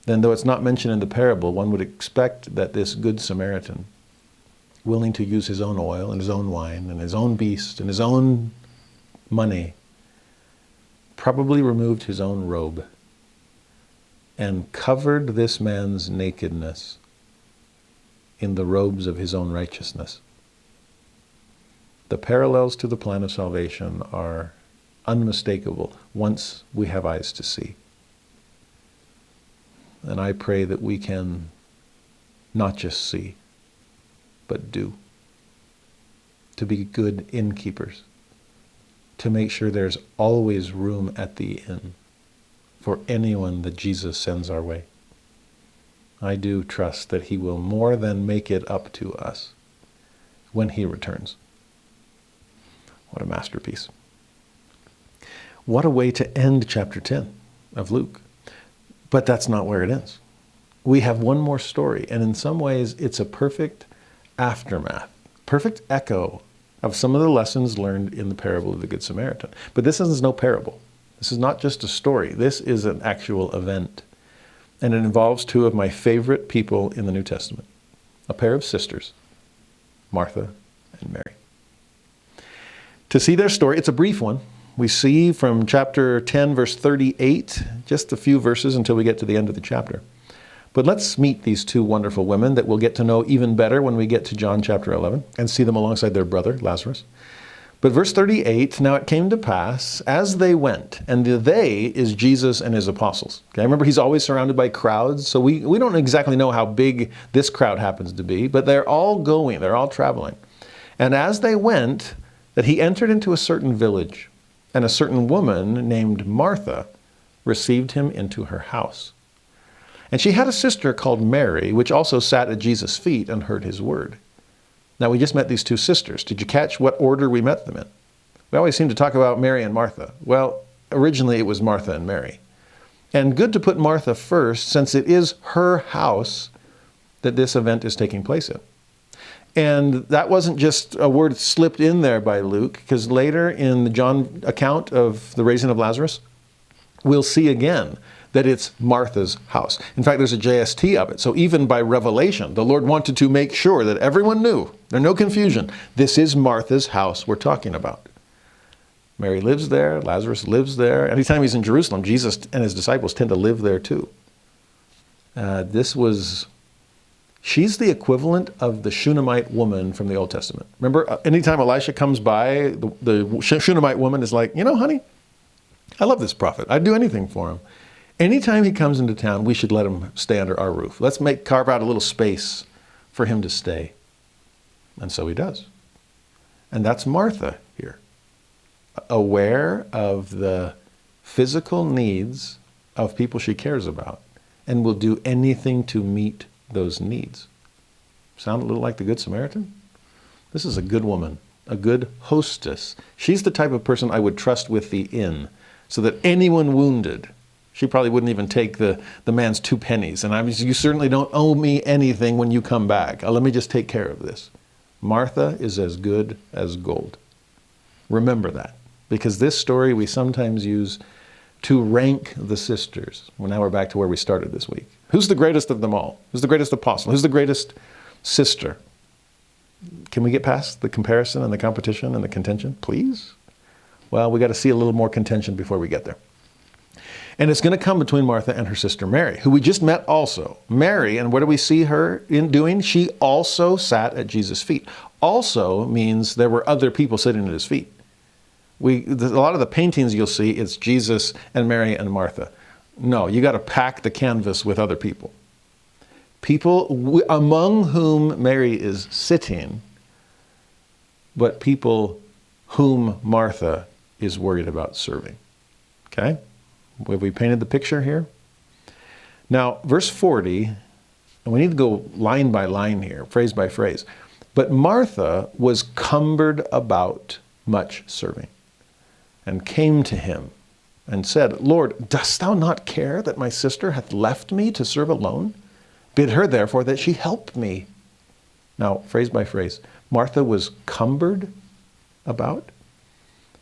then though it's not mentioned in the parable, one would expect that this good Samaritan, willing to use his own oil and his own wine and his own beast and his own money, probably removed his own robe and covered this man's nakedness in the robes of his own righteousness. The parallels to the plan of salvation are unmistakable once we have eyes to see. And I pray that we can not just see, but do. To be good innkeepers. To make sure there's always room at the inn for anyone that Jesus sends our way. I do trust that he will more than make it up to us when he returns. What a masterpiece. What a way to end chapter 10 of Luke. But that's not where it ends. We have one more story, and in some ways it's a perfect aftermath, perfect echo of some of the lessons learned in the parable of the Good Samaritan. But this is no parable. This is not just a story. This is an actual event. And it involves two of my favorite people in the New Testament, a pair of sisters, Martha and Mary. To see their story, it's a brief one. We see from chapter 10, verse 38, just a few verses until we get to the end of the chapter. But let's meet these two wonderful women that we'll get to know even better when we get to John chapter 11 and see them alongside their brother, Lazarus. But verse 38, now it came to pass as they went, and the they is Jesus and his apostles. Okay, remember, he's always surrounded by crowds, so we don't exactly know how big this crowd happens to be, but they're all going, they're all traveling. And as they went, that he entered into a certain village, and a certain woman named Martha received him into her house. And she had a sister called Mary, which also sat at Jesus' feet and heard his word. Now, we just met these two sisters. Did you catch what order we met them in? We always seem to talk about Mary and Martha. Well, originally it was Martha and Mary. And good to put Martha first, since it is her house that this event is taking place in. And that wasn't just a word slipped in there by Luke, because later in the John account of the raising of Lazarus, we'll see again that it's Martha's house. In fact, there's a JST of it. So even by revelation, the Lord wanted to make sure that everyone knew, there's no confusion, this is Martha's house we're talking about. Mary lives there, Lazarus lives there. Anytime he's in Jerusalem, Jesus and his disciples tend to live there too. She's the equivalent of the Shunammite woman from the Old Testament. Remember, anytime Elisha comes by, the Shunammite woman is like, you know, honey, I love this prophet. I'd do anything for him. Anytime he comes into town, we should let him stay under our roof. Let's carve out a little space for him to stay. And so he does. And that's Martha here, aware of the physical needs of people she cares about and will do anything to meet those needs. Sound a little like the Good Samaritan? This is a good woman, a good hostess. She's the type of person I would trust with the inn, so that anyone wounded, she probably wouldn't even take the man's 2 pennies. And you certainly don't owe me anything when you come back. Let me just take care of this. Martha is as good as gold. Remember that, because this story we sometimes use to rank the sisters. Well, now we're back to where we started this week. Who's the greatest of them all? Who's the greatest apostle? Who's the greatest sister? Can we get past the comparison and the competition and the contention, please? Well, we got to see a little more contention before we get there. And it's going to come between Martha and her sister Mary, who we just met also. Mary, and what do we see her in doing? She also sat at Jesus' feet. Also means there were other people sitting at his feet. A lot of the paintings you'll see, it's Jesus and Mary and Martha. No, you got to pack the canvas with other people. People among whom Mary is sitting, but people whom Martha is worried about serving. Okay? Have we painted the picture here? Now, verse 40, and we need to go line by line here, phrase by phrase. But Martha was cumbered about much serving, and came to him and said, Lord, dost thou not care that my sister hath left me to serve alone? Bid her therefore that she help me. Now, phrase by phrase. Martha was cumbered about,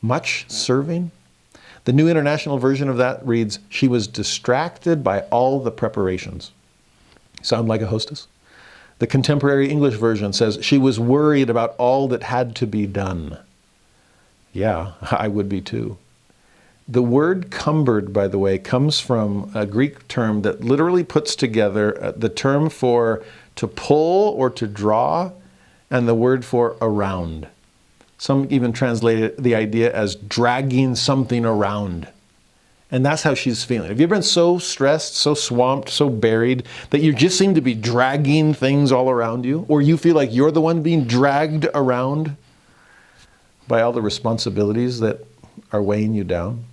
much serving. The New International Version of that reads, she was distracted by all the preparations. Sound like a hostess? The Contemporary English Version says she was worried about all that had to be done. Yeah, I would be too. The word cumbered, by the way, comes from a Greek term that literally puts together the term for to pull or to draw and the word for around. Some even translate the idea as dragging something around. And that's how she's feeling. Have you ever been so stressed, so swamped, so buried that you just seem to be dragging things all around you? Or you feel like you're the one being dragged around by all the responsibilities that are weighing you down?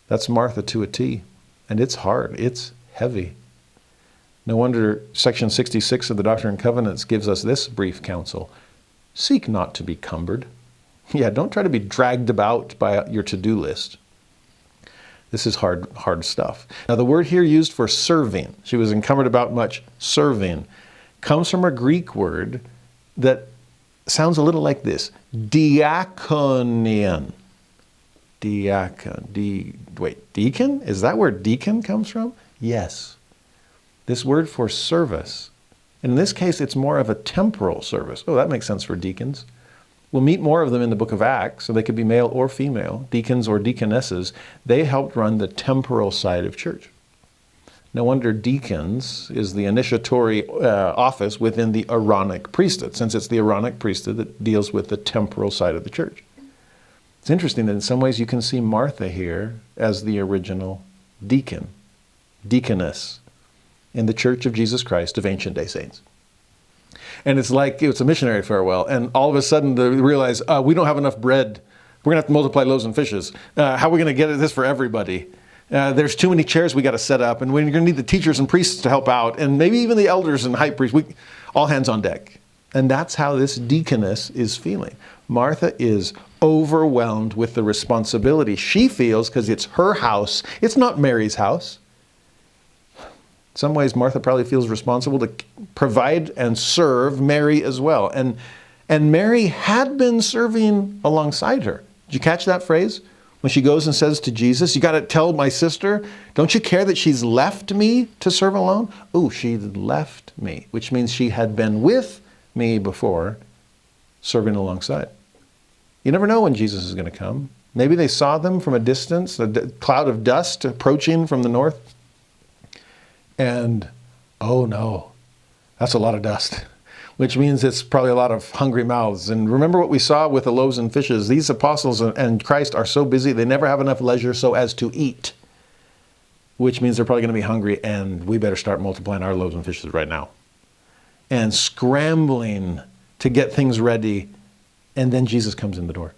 That's Martha to a T. And it's hard. It's heavy. No wonder section 66 of the Doctrine and Covenants gives us this brief counsel. Seek not to be cumbered. Yeah, don't try to be dragged about by your to-do list. This is hard stuff. Now, the word here used for serving, she was encumbered about much serving, comes from a Greek word that sounds a little like this. Diakonian. Deacon? Is that where deacon comes from? Yes. This word for service. In this case, it's more of a temporal service. Oh, that makes sense for deacons. We'll meet more of them in the book of Acts, so they could be male or female, deacons or deaconesses. They helped run the temporal side of church. No wonder deacons is the initiatory office within the Aaronic priesthood, since it's the Aaronic priesthood that deals with the temporal side of the church. It's interesting that in some ways you can see Martha here as the original deacon, deaconess in the Church of Jesus Christ of Ancient Day Saints. And it's like it's a missionary farewell, and all of a sudden they realize, we don't have enough bread. We're going to have to multiply loaves and fishes. How are we going to get this for everybody? There's too many chairs we got to set up, and we're going to need the teachers and priests to help out, and maybe even the elders and high priests. All hands on deck. And that's how this deaconess is feeling. Martha is overwhelmed with the responsibility she feels because it's her house. It's not Mary's house. In some ways, Martha probably feels responsible to provide and serve Mary as well. And Mary had been serving alongside her. Did you catch that phrase? When she goes and says to Jesus, you got to tell my sister, don't you care that she's left me to serve alone? Oh, she left me, which means she had been with me before, serving alongside. You never know when Jesus is going to come. Maybe they saw them from a distance, a cloud of dust approaching from the north. And, oh no, that's a lot of dust, which means it's probably a lot of hungry mouths. And remember what we saw with the loaves and fishes. These apostles and Christ are so busy, they never have enough leisure so as to eat, which means they're probably going to be hungry, and we better start multiplying our loaves and fishes right now. And scrambling to get things ready. And then Jesus comes in the door.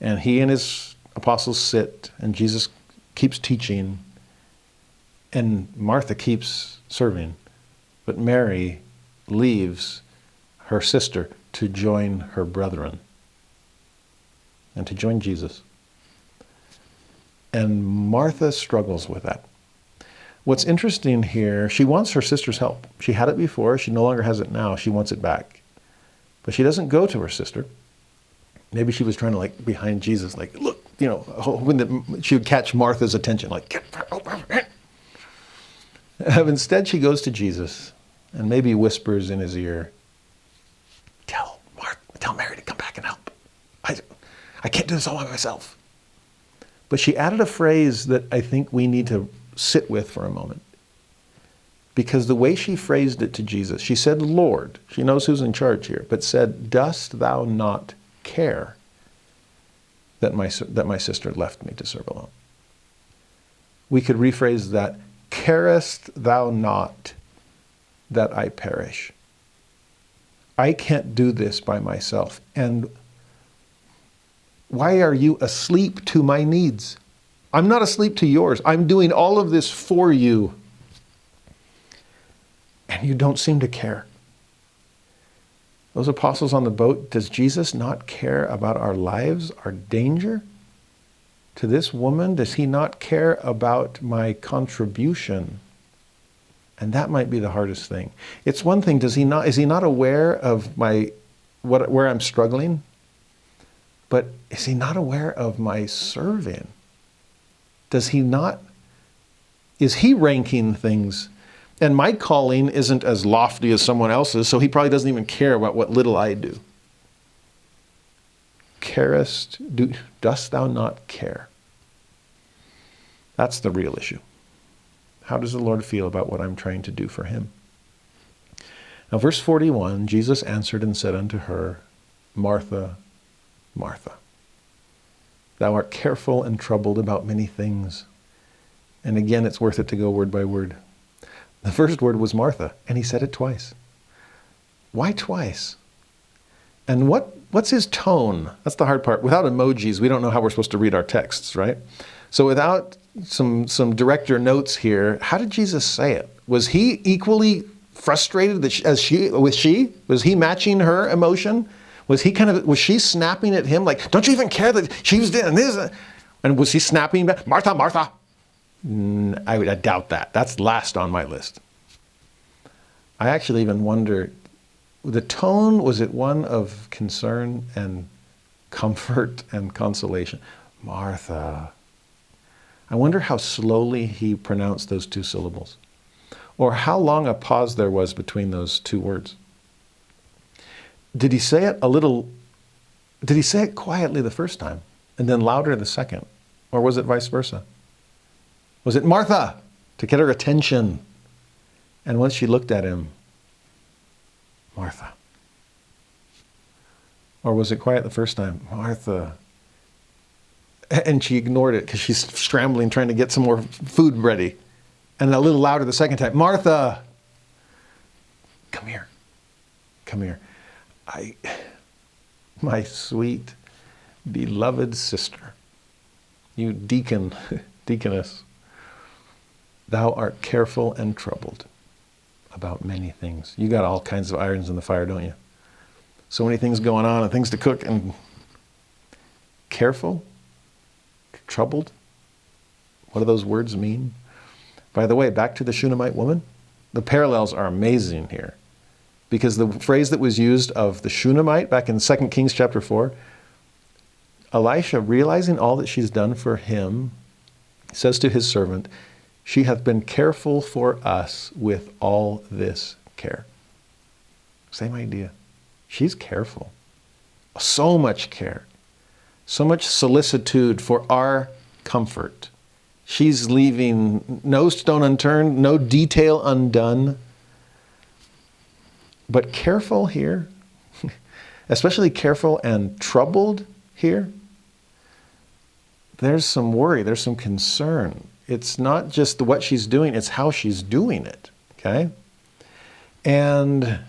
And he and his apostles sit, and Jesus keeps teaching, and Martha keeps serving. But Mary leaves her sister to join her brethren and to join Jesus. And Martha struggles with that. What's interesting here, she wants her sister's help. She had it before. She no longer has it now. She wants it back. But she doesn't go to her sister. Maybe she was trying to behind Jesus, look, hoping that she would catch Martha's attention, get over it. Instead, she goes to Jesus and maybe whispers in his ear, tell Mary to come back and help. I can't do this all by myself. But she added a phrase that I think we need to sit with for a moment. Because the way she phrased it to Jesus, she said, Lord, she knows who's in charge here, but said, dost thou not care that my sister left me to serve alone? We could rephrase that, carest thou not that I perish. I can't do this by myself. And why are you asleep to my needs? I'm not asleep to yours. I'm doing all of this for you. And you don't seem to care. Those apostles on the boat, does Jesus not care about our lives, our danger? To this woman, does he not care about my contribution? And that might be the hardest thing. It's one thing, is he not aware of where I'm struggling? But is he not aware of my serving? Is he ranking things? And my calling isn't as lofty as someone else's, so he probably doesn't even care about what little I do. Dost thou not care? That's the real issue. How does the Lord feel about what I'm trying to do for him? Now, verse 41, Jesus answered and said unto her, Martha, Martha, thou art careful and troubled about many things. And again, it's worth it to go word by word. The first word was Martha, and he said it twice. Why twice? And what's his tone? That's the hard part. Without emojis, we don't know how we're supposed to read our texts, right? So without some director notes here, how did Jesus say it? Was he equally frustrated with she? Was he matching her emotion? Was she snapping at him like, don't you even care that she was doing this? And was he snapping back, Martha, Martha? I doubt that. That's last on my list. I actually even wonder, the tone, was it one of concern and comfort and consolation? Martha. I wonder how slowly he pronounced those two syllables, or how long a pause there was between those two words. Did he say it quietly the first time and then louder the second? Or was it vice versa? Was it Martha to get her attention? And once she looked at him, Martha. Or was it quiet the first time? Martha. And she ignored it because she's scrambling, trying to get some more food ready. And a little louder the second time, Martha, come here. Come here. My sweet, beloved sister, you deaconess, thou art careful and troubled about many things. You got all kinds of irons in the fire, don't you? So many things going on and things to cook, and careful, troubled. What do those words mean? By the way, back to the Shunammite woman, the parallels are amazing here. Because the phrase that was used of the Shunammite back in 2 Kings chapter 4, Elisha, realizing all that she's done for him, says to his servant, she hath been careful for us with all this care. Same idea. She's careful. So much care. So much solicitude for our comfort. She's leaving no stone unturned, no detail undone. But careful here, especially careful and troubled here, there's some worry, there's some concern. It's not just what she's doing, it's how she's doing it, okay? And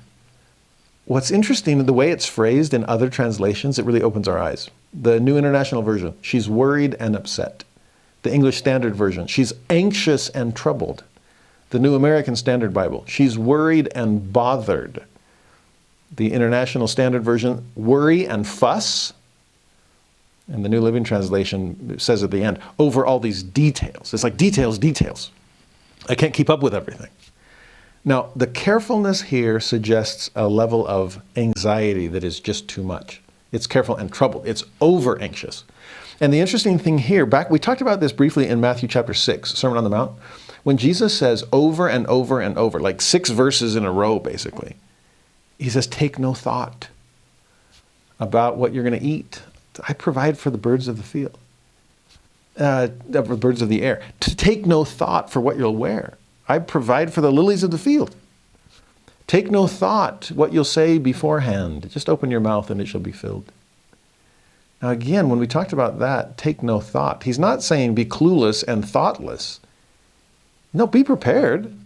what's interesting, the way it's phrased in other translations, it really opens our eyes. The New International Version, she's worried and upset. The English Standard Version, she's anxious and troubled. The New American Standard Bible, she's worried and bothered. The International Standard Version, worry and fuss. And the New Living Translation says at the end, over all these details. It's like details. I can't keep up with everything. Now, the carefulness here suggests a level of anxiety that is just too much. It's careful and troubled. It's over anxious. And the interesting thing here, we talked about this briefly in Matthew chapter 6, Sermon on the Mount, when Jesus says over and over and over, like 6 verses in a row, basically, he says, take no thought about what you're going to eat. I provide for the birds of the field, the birds of the air. To take no thought for what you'll wear. I provide for the lilies of the field. Take no thought what you'll say beforehand. Just open your mouth and it shall be filled. Now again, when we talked about that, take no thought. He's not saying be clueless and thoughtless. No, be prepared.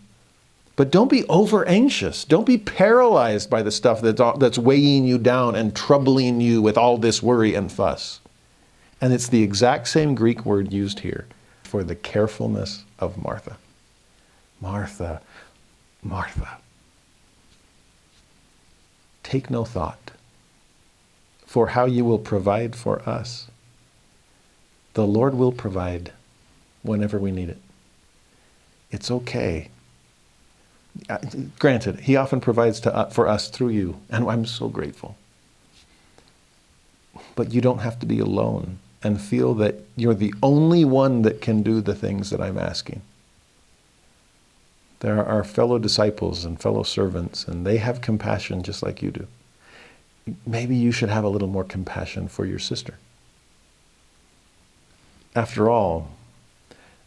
But don't be over anxious. Don't be paralyzed by the stuff that's weighing you down and troubling you with all this worry and fuss. And it's the exact same Greek word used here for the carefulness of Martha. Martha, Martha. Take no thought for how you will provide for us. The Lord will provide whenever we need it. It's okay. Granted, He often provides for us through you, and I'm so grateful. But you don't have to be alone and feel that you're the only one that can do the things that I'm asking. There are fellow disciples and fellow servants, and they have compassion just like you do. Maybe you should have a little more compassion for your sister. After all,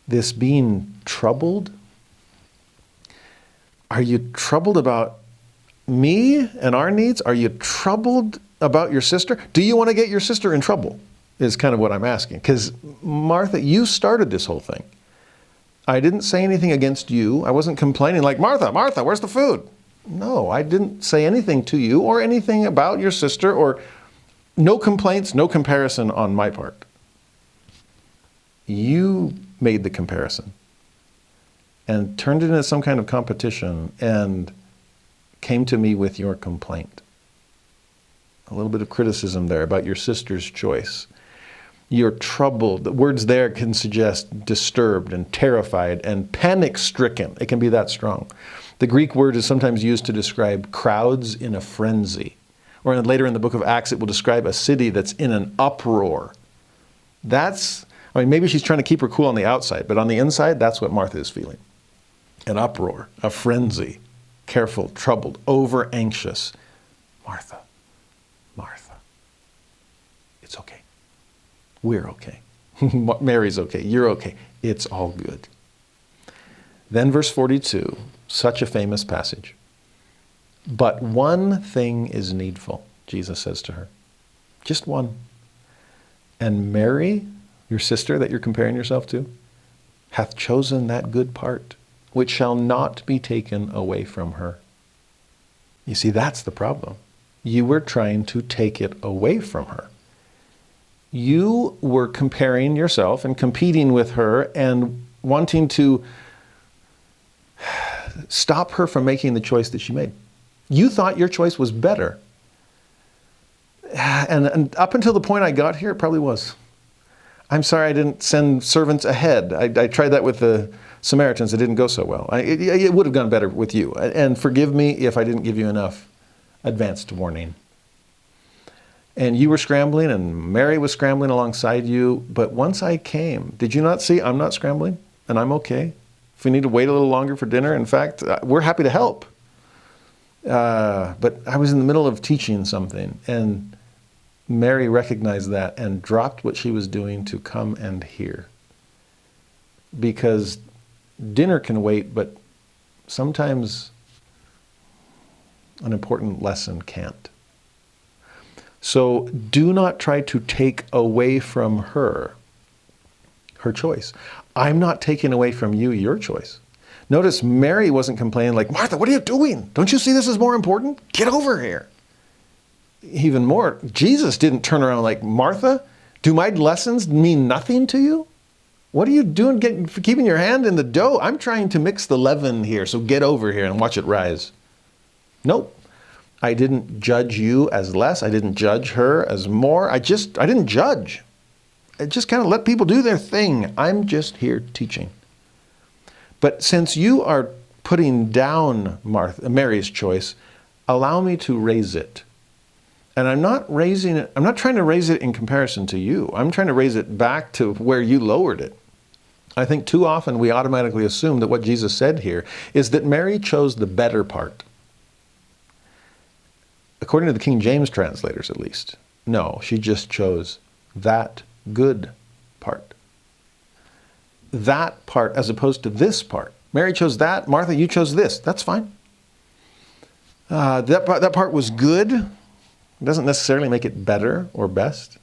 this being troubled, are you troubled about me and our needs? Are you troubled about your sister? Do you want to get your sister in trouble? Is kind of what I'm asking. Because Martha, you started this whole thing. I didn't say anything against you. I wasn't complaining like, Martha, Martha, where's the food? No, I didn't say anything to you or anything about your sister, or no complaints, no comparison on my part. You made the comparison and turned it into some kind of competition and came to me with your complaint. A little bit of criticism there about your sister's choice. You're troubled. The words there can suggest disturbed and terrified and panic-stricken. It can be that strong. The Greek word is sometimes used to describe crowds in a frenzy. Or later in the book of Acts, it will describe a city that's in an uproar. Maybe she's trying to keep her cool on the outside, but on the inside, that's what Martha is feeling. An uproar, a frenzy, careful, troubled, over anxious. Martha, Martha, it's okay. We're okay. Mary's okay. You're okay. It's all good. Then verse 42, such a famous passage. But one thing is needful, Jesus says to her. Just one. And Mary, your sister that you're comparing yourself to, hath chosen that good part, which shall not be taken away from her. You see, that's the problem. You were trying to take it away from her. You were comparing yourself and competing with her and wanting to stop her from making the choice that she made. You thought your choice was better. And up until the point I got here, it probably was. I'm sorry I didn't send servants ahead. I tried that with the Samaritans. It didn't go so well. It would have gone better with you. And forgive me if I didn't give you enough advanced warning. And you were scrambling and Mary was scrambling alongside you. But once I came, did you not see I'm not scrambling and I'm okay? If we need to wait a little longer for dinner, in fact, we're happy to help. But I was in the middle of teaching something, and Mary recognized that and dropped what she was doing to come and hear. Because dinner can wait, but sometimes an important lesson can't. So do not try to take away from her choice. I'm not taking away from you your choice. Notice Mary wasn't complaining like, Martha, what are you doing? Don't you see this is more important? Get over here. Even more, Jesus didn't turn around like, Martha, do my lessons mean nothing to you? What are you doing keeping your hand in the dough? I'm trying to mix the leaven here, so get over here and watch it rise. Nope. I didn't judge you as less. I didn't judge her as more. I didn't judge. I just kind of let people do their thing. I'm just here teaching. But since you are putting down Mary's choice, allow me to raise it. And I'm not trying to raise it in comparison to you. I'm trying to raise it back to where you lowered it. I think too often we automatically assume that what Jesus said here is that Mary chose the better part. According to the King James translators, at least. No, she just chose that good part. That part as opposed to this part. Mary chose that. Martha, you chose this. That's fine. That part was good. It doesn't necessarily make it better or best.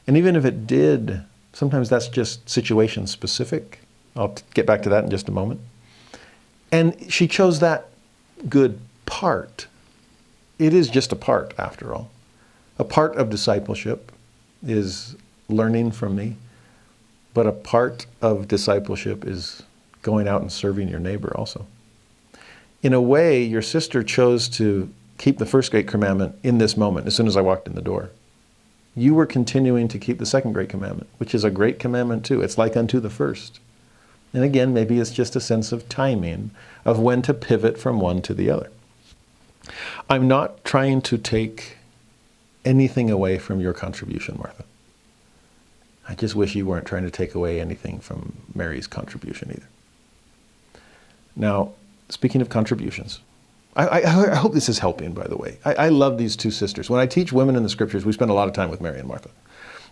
And even if it did, sometimes that's just situation specific. I'll get back to that in just a moment. And she chose that good part. It is just a part, after all. A part of discipleship is learning from me, but a part of discipleship is going out and serving your neighbor also. In a way, your sister chose to keep the first great commandment in this moment, as soon as I walked in the door. You were continuing to keep the second great commandment, which is a great commandment too. It's like unto the first. And again, maybe it's just a sense of timing, of when to pivot from one to the other. I'm not trying to take anything away from your contribution, Martha. I just wish you weren't trying to take away anything from Mary's contribution either. Now, speaking of contributions, I hope this is helping, by the way. I love these two sisters. When I teach women in the scriptures, we spend a lot of time with Mary and Martha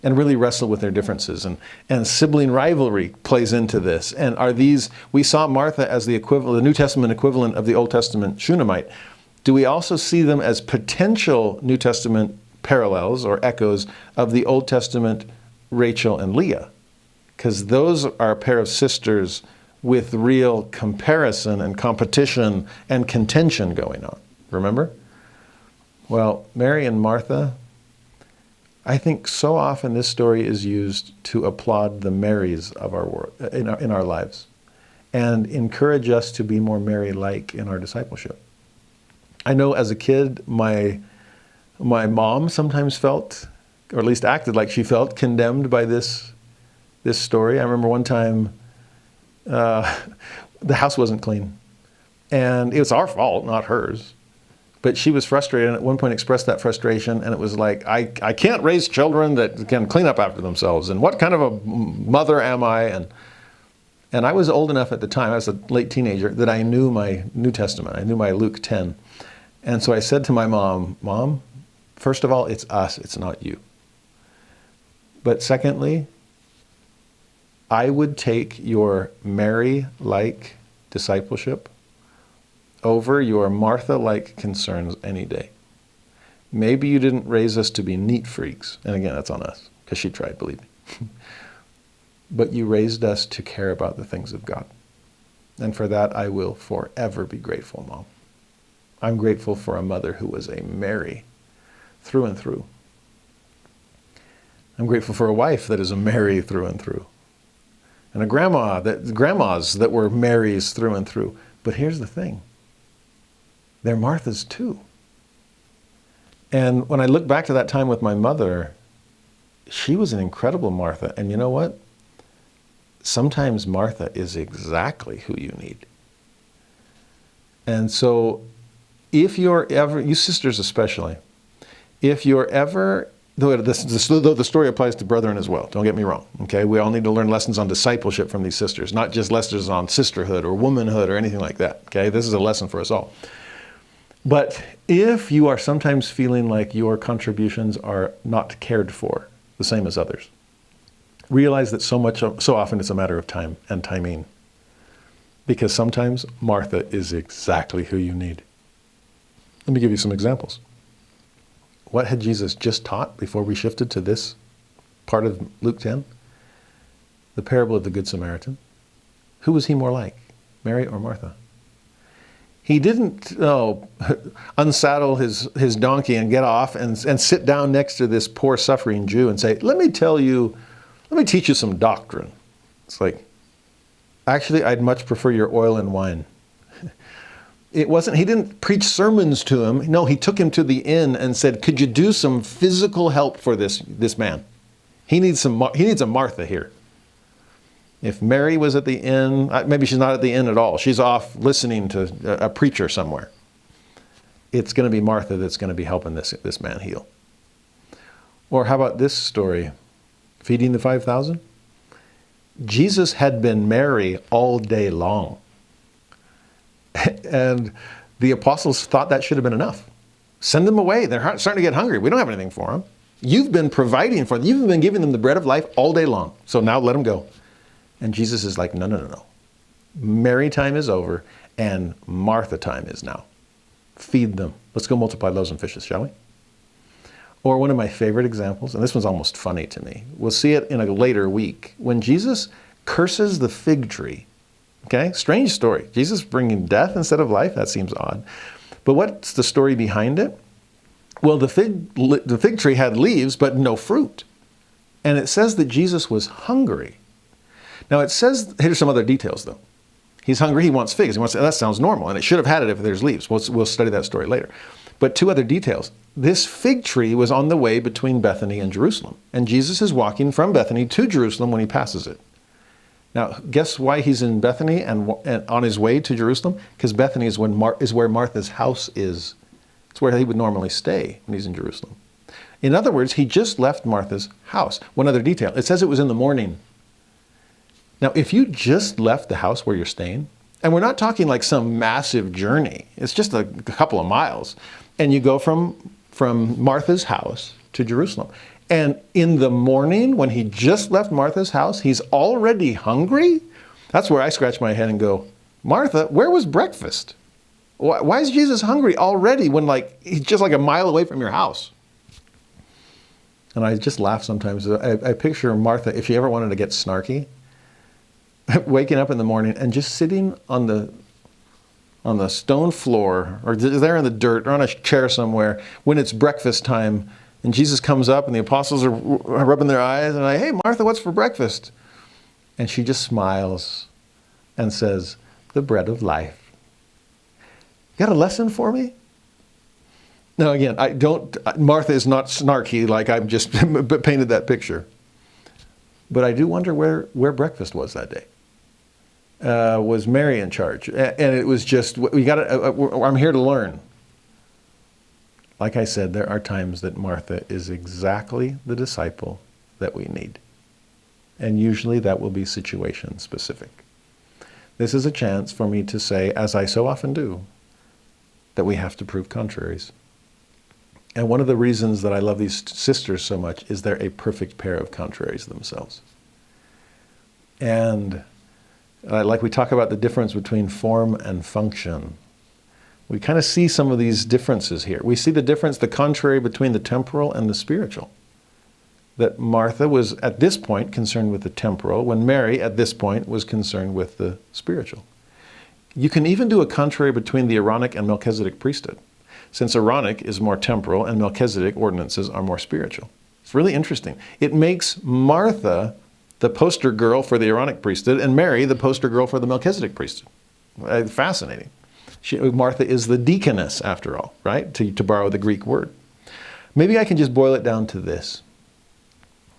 and really wrestle with their differences. And sibling rivalry plays into this. And we saw Martha as the equivalent, the New Testament equivalent of the Old Testament Shunammite. Do we also see them as potential New Testament parallels or echoes of the Old Testament Rachel and Leah? Because those are a pair of sisters with real comparison and competition and contention going on. Remember? Well, Mary and Martha, I think so often this story is used to applaud the Marys of our world, in our lives, and encourage us to be more Mary-like in our discipleship. I know as a kid, my mom sometimes felt, or at least acted like she felt, condemned by this story. I remember one time, the house wasn't clean. And it was our fault, not hers. But she was frustrated and at one point expressed that frustration. And it was like, I can't raise children that can clean up after themselves. And what kind of a mother am I? And I was old enough at the time, I was a late teenager, that I knew my New Testament. I knew my Luke 10. And so I said to my Mom, first of all, it's us, it's not you. But secondly, I would take your Mary-like discipleship over your Martha-like concerns any day. Maybe you didn't raise us to be neat freaks. And again, that's on us, because she tried, believe me. But you raised us to care about the things of God. And for that, I will forever be grateful, Mom. I'm grateful for a mother who was a Mary through and through. I'm grateful for a wife that is a Mary through and through. And grandmas that were Marys through and through. But here's the thing. They're Marthas too. And when I look back to that time with my mother, she was an incredible Martha. And you know what? Sometimes Martha is exactly who you need. And so if you're ever, you sisters especially, if you're ever, though the story applies to brethren as well, don't get me wrong, okay? We all need to learn lessons on discipleship from these sisters, not just lessons on sisterhood or womanhood or anything like that, okay? This is a lesson for us all. But if you are sometimes feeling like your contributions are not cared for, the same as others, realize that so often it's a matter of time and timing. Because sometimes Martha is exactly who you need. Let me give you some examples. What had Jesus just taught before we shifted to this part of Luke 10? The parable of the Good Samaritan. Who was he more like, Mary or Martha? He didn't unsaddle his donkey and get off and sit down next to this poor suffering Jew and say, let me teach you some doctrine. It's like, actually, I'd much prefer your oil and wine. He didn't preach sermons to him. No, he took him to the inn and said, could you do some physical help for this man? He needs a Martha here. If Mary was at the inn, maybe she's not at the inn at all. She's off listening to a preacher somewhere. It's going to be Martha that's going to be helping this man heal. Or how about this story? Feeding the 5,000? Jesus had been Mary all day long. And the apostles thought that should have been enough. Send them away. They're starting to get hungry. We don't have anything for them. You've been providing for them. You've been giving them the bread of life all day long. So now let them go. And Jesus is like, no. Mary time is over and Martha time is now. Feed them. Let's go multiply loaves and fishes, shall we? Or one of my favorite examples, and this one's almost funny to me. We'll see it in a later week. When Jesus curses the fig tree, Okay, strange story. Jesus bringing death instead of life, that seems odd. But what's the story behind it? Well, the fig tree had leaves, but no fruit. And it says that Jesus was hungry. Now it says, here's some other details though. He's hungry, he wants figs. That sounds normal, and it should have had it if there's leaves. We'll study that story later. But two other details. This fig tree was on the way between Bethany and Jerusalem. And Jesus is walking from Bethany to Jerusalem when he passes it. Now, guess why he's in Bethany and on his way to Jerusalem? Because Bethany is where Martha's house is. It's where he would normally stay when he's in Jerusalem. In other words, he just left Martha's house. One other detail. It says it was in the morning. Now, if you just left the house where you're staying, and we're not talking like some massive journey, it's just a couple of miles, and you go from Martha's house to Jerusalem. And in the morning, when he just left Martha's house, he's already hungry? That's where I scratch my head and go, Martha, where was breakfast? Why is Jesus hungry already when he's just like a mile away from your house? And I just laugh sometimes. I picture Martha, if she ever wanted to get snarky, waking up in the morning and just sitting on the stone floor or there in the dirt or on a chair somewhere when it's breakfast time. And Jesus comes up and the apostles are rubbing their eyes and hey, Martha, what's for breakfast? And she just smiles and says, the bread of life. You got a lesson for me? Now again, Martha is not snarky like I've just painted that picture. But I do wonder where breakfast was that day. Was Mary in charge? And it was just, I'm here to learn. Like I said, there are times that Martha is exactly the disciple that we need. And usually that will be situation specific. This is a chance for me to say, as I so often do, that we have to prove contraries. And one of the reasons that I love these sisters so much is they're a perfect pair of contraries themselves. And like we talk about the difference between form and function, we kind of see some of these differences here. We see the difference, the contrary between the temporal and the spiritual. That Martha was at this point concerned with the temporal, when Mary at this point was concerned with the spiritual. You can even do a contrary between the Aaronic and Melchizedek priesthood, since Aaronic is more temporal and Melchizedek ordinances are more spiritual. It's really interesting. It makes Martha the poster girl for the Aaronic priesthood and Mary the poster girl for the Melchizedek priesthood. Fascinating. Martha is the deaconess, after all, right? To borrow the Greek word. Maybe I can just boil it down to this.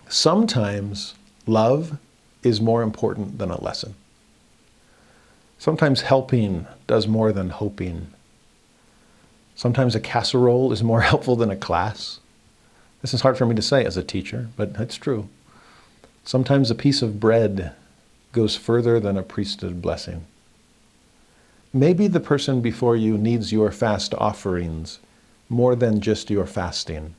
Sometimes love is more important than a lesson. Sometimes helping does more than hoping. Sometimes a casserole is more helpful than a class. This is hard for me to say as a teacher, but it's true. Sometimes a piece of bread goes further than a priesthood blessing. Maybe the person before you needs your fast offerings more than just your fasting.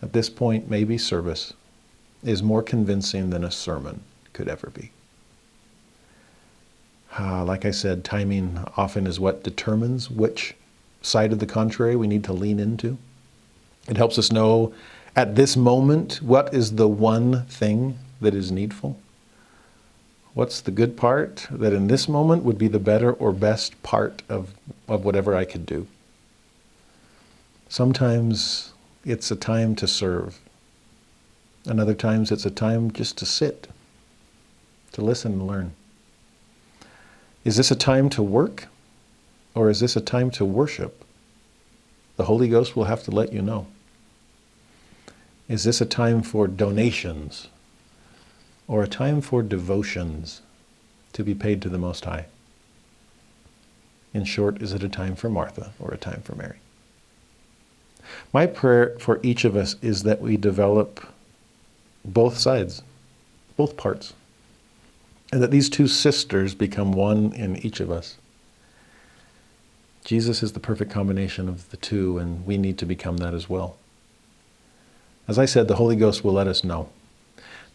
At this point, maybe service is more convincing than a sermon could ever be. Like I said, timing often is what determines which side of the contrary we need to lean into. It helps us know at this moment what is the one thing that is needful. What's the good part that in this moment would be the better or best part of whatever I could do? Sometimes it's a time to serve. And other times it's a time just to sit, to listen and learn. Is this a time to work, or is this a time to worship? The Holy Ghost will have to let you know. Is this a time for donations, or a time for devotions to be paid to the Most High? In short, is it a time for Martha or a time for Mary? My prayer for each of us is that we develop both sides, both parts, and that these two sisters become one in each of us. Jesus is the perfect combination of the two, and we need to become that as well. As I said, the Holy Ghost will let us know.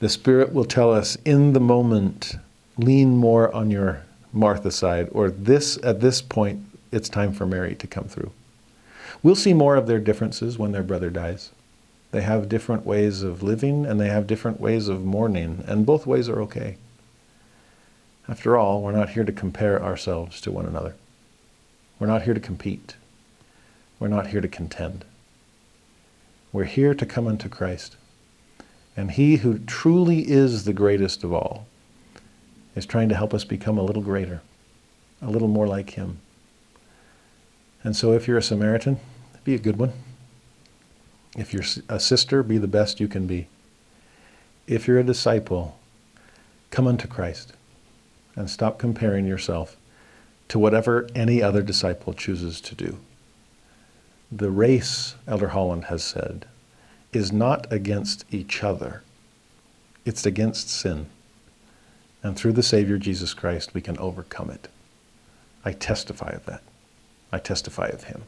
The Spirit will tell us in the moment, lean more on your Martha side, or at this point, it's time for Mary to come through. We'll see more of their differences when their brother dies. They have different ways of living, and they have different ways of mourning, and both ways are okay. After all, we're not here to compare ourselves to one another. We're not here to compete. We're not here to contend. We're here to come unto Christ. And he who truly is the greatest of all is trying to help us become a little greater, a little more like him. And so if you're a Samaritan, be a good one. If you're a sister, be the best you can be. If you're a disciple, come unto Christ and stop comparing yourself to whatever any other disciple chooses to do. The race, Elder Holland has said, is not against each other. It's against sin. And through the Savior Jesus Christ, we can overcome it. I testify of that. I testify of him.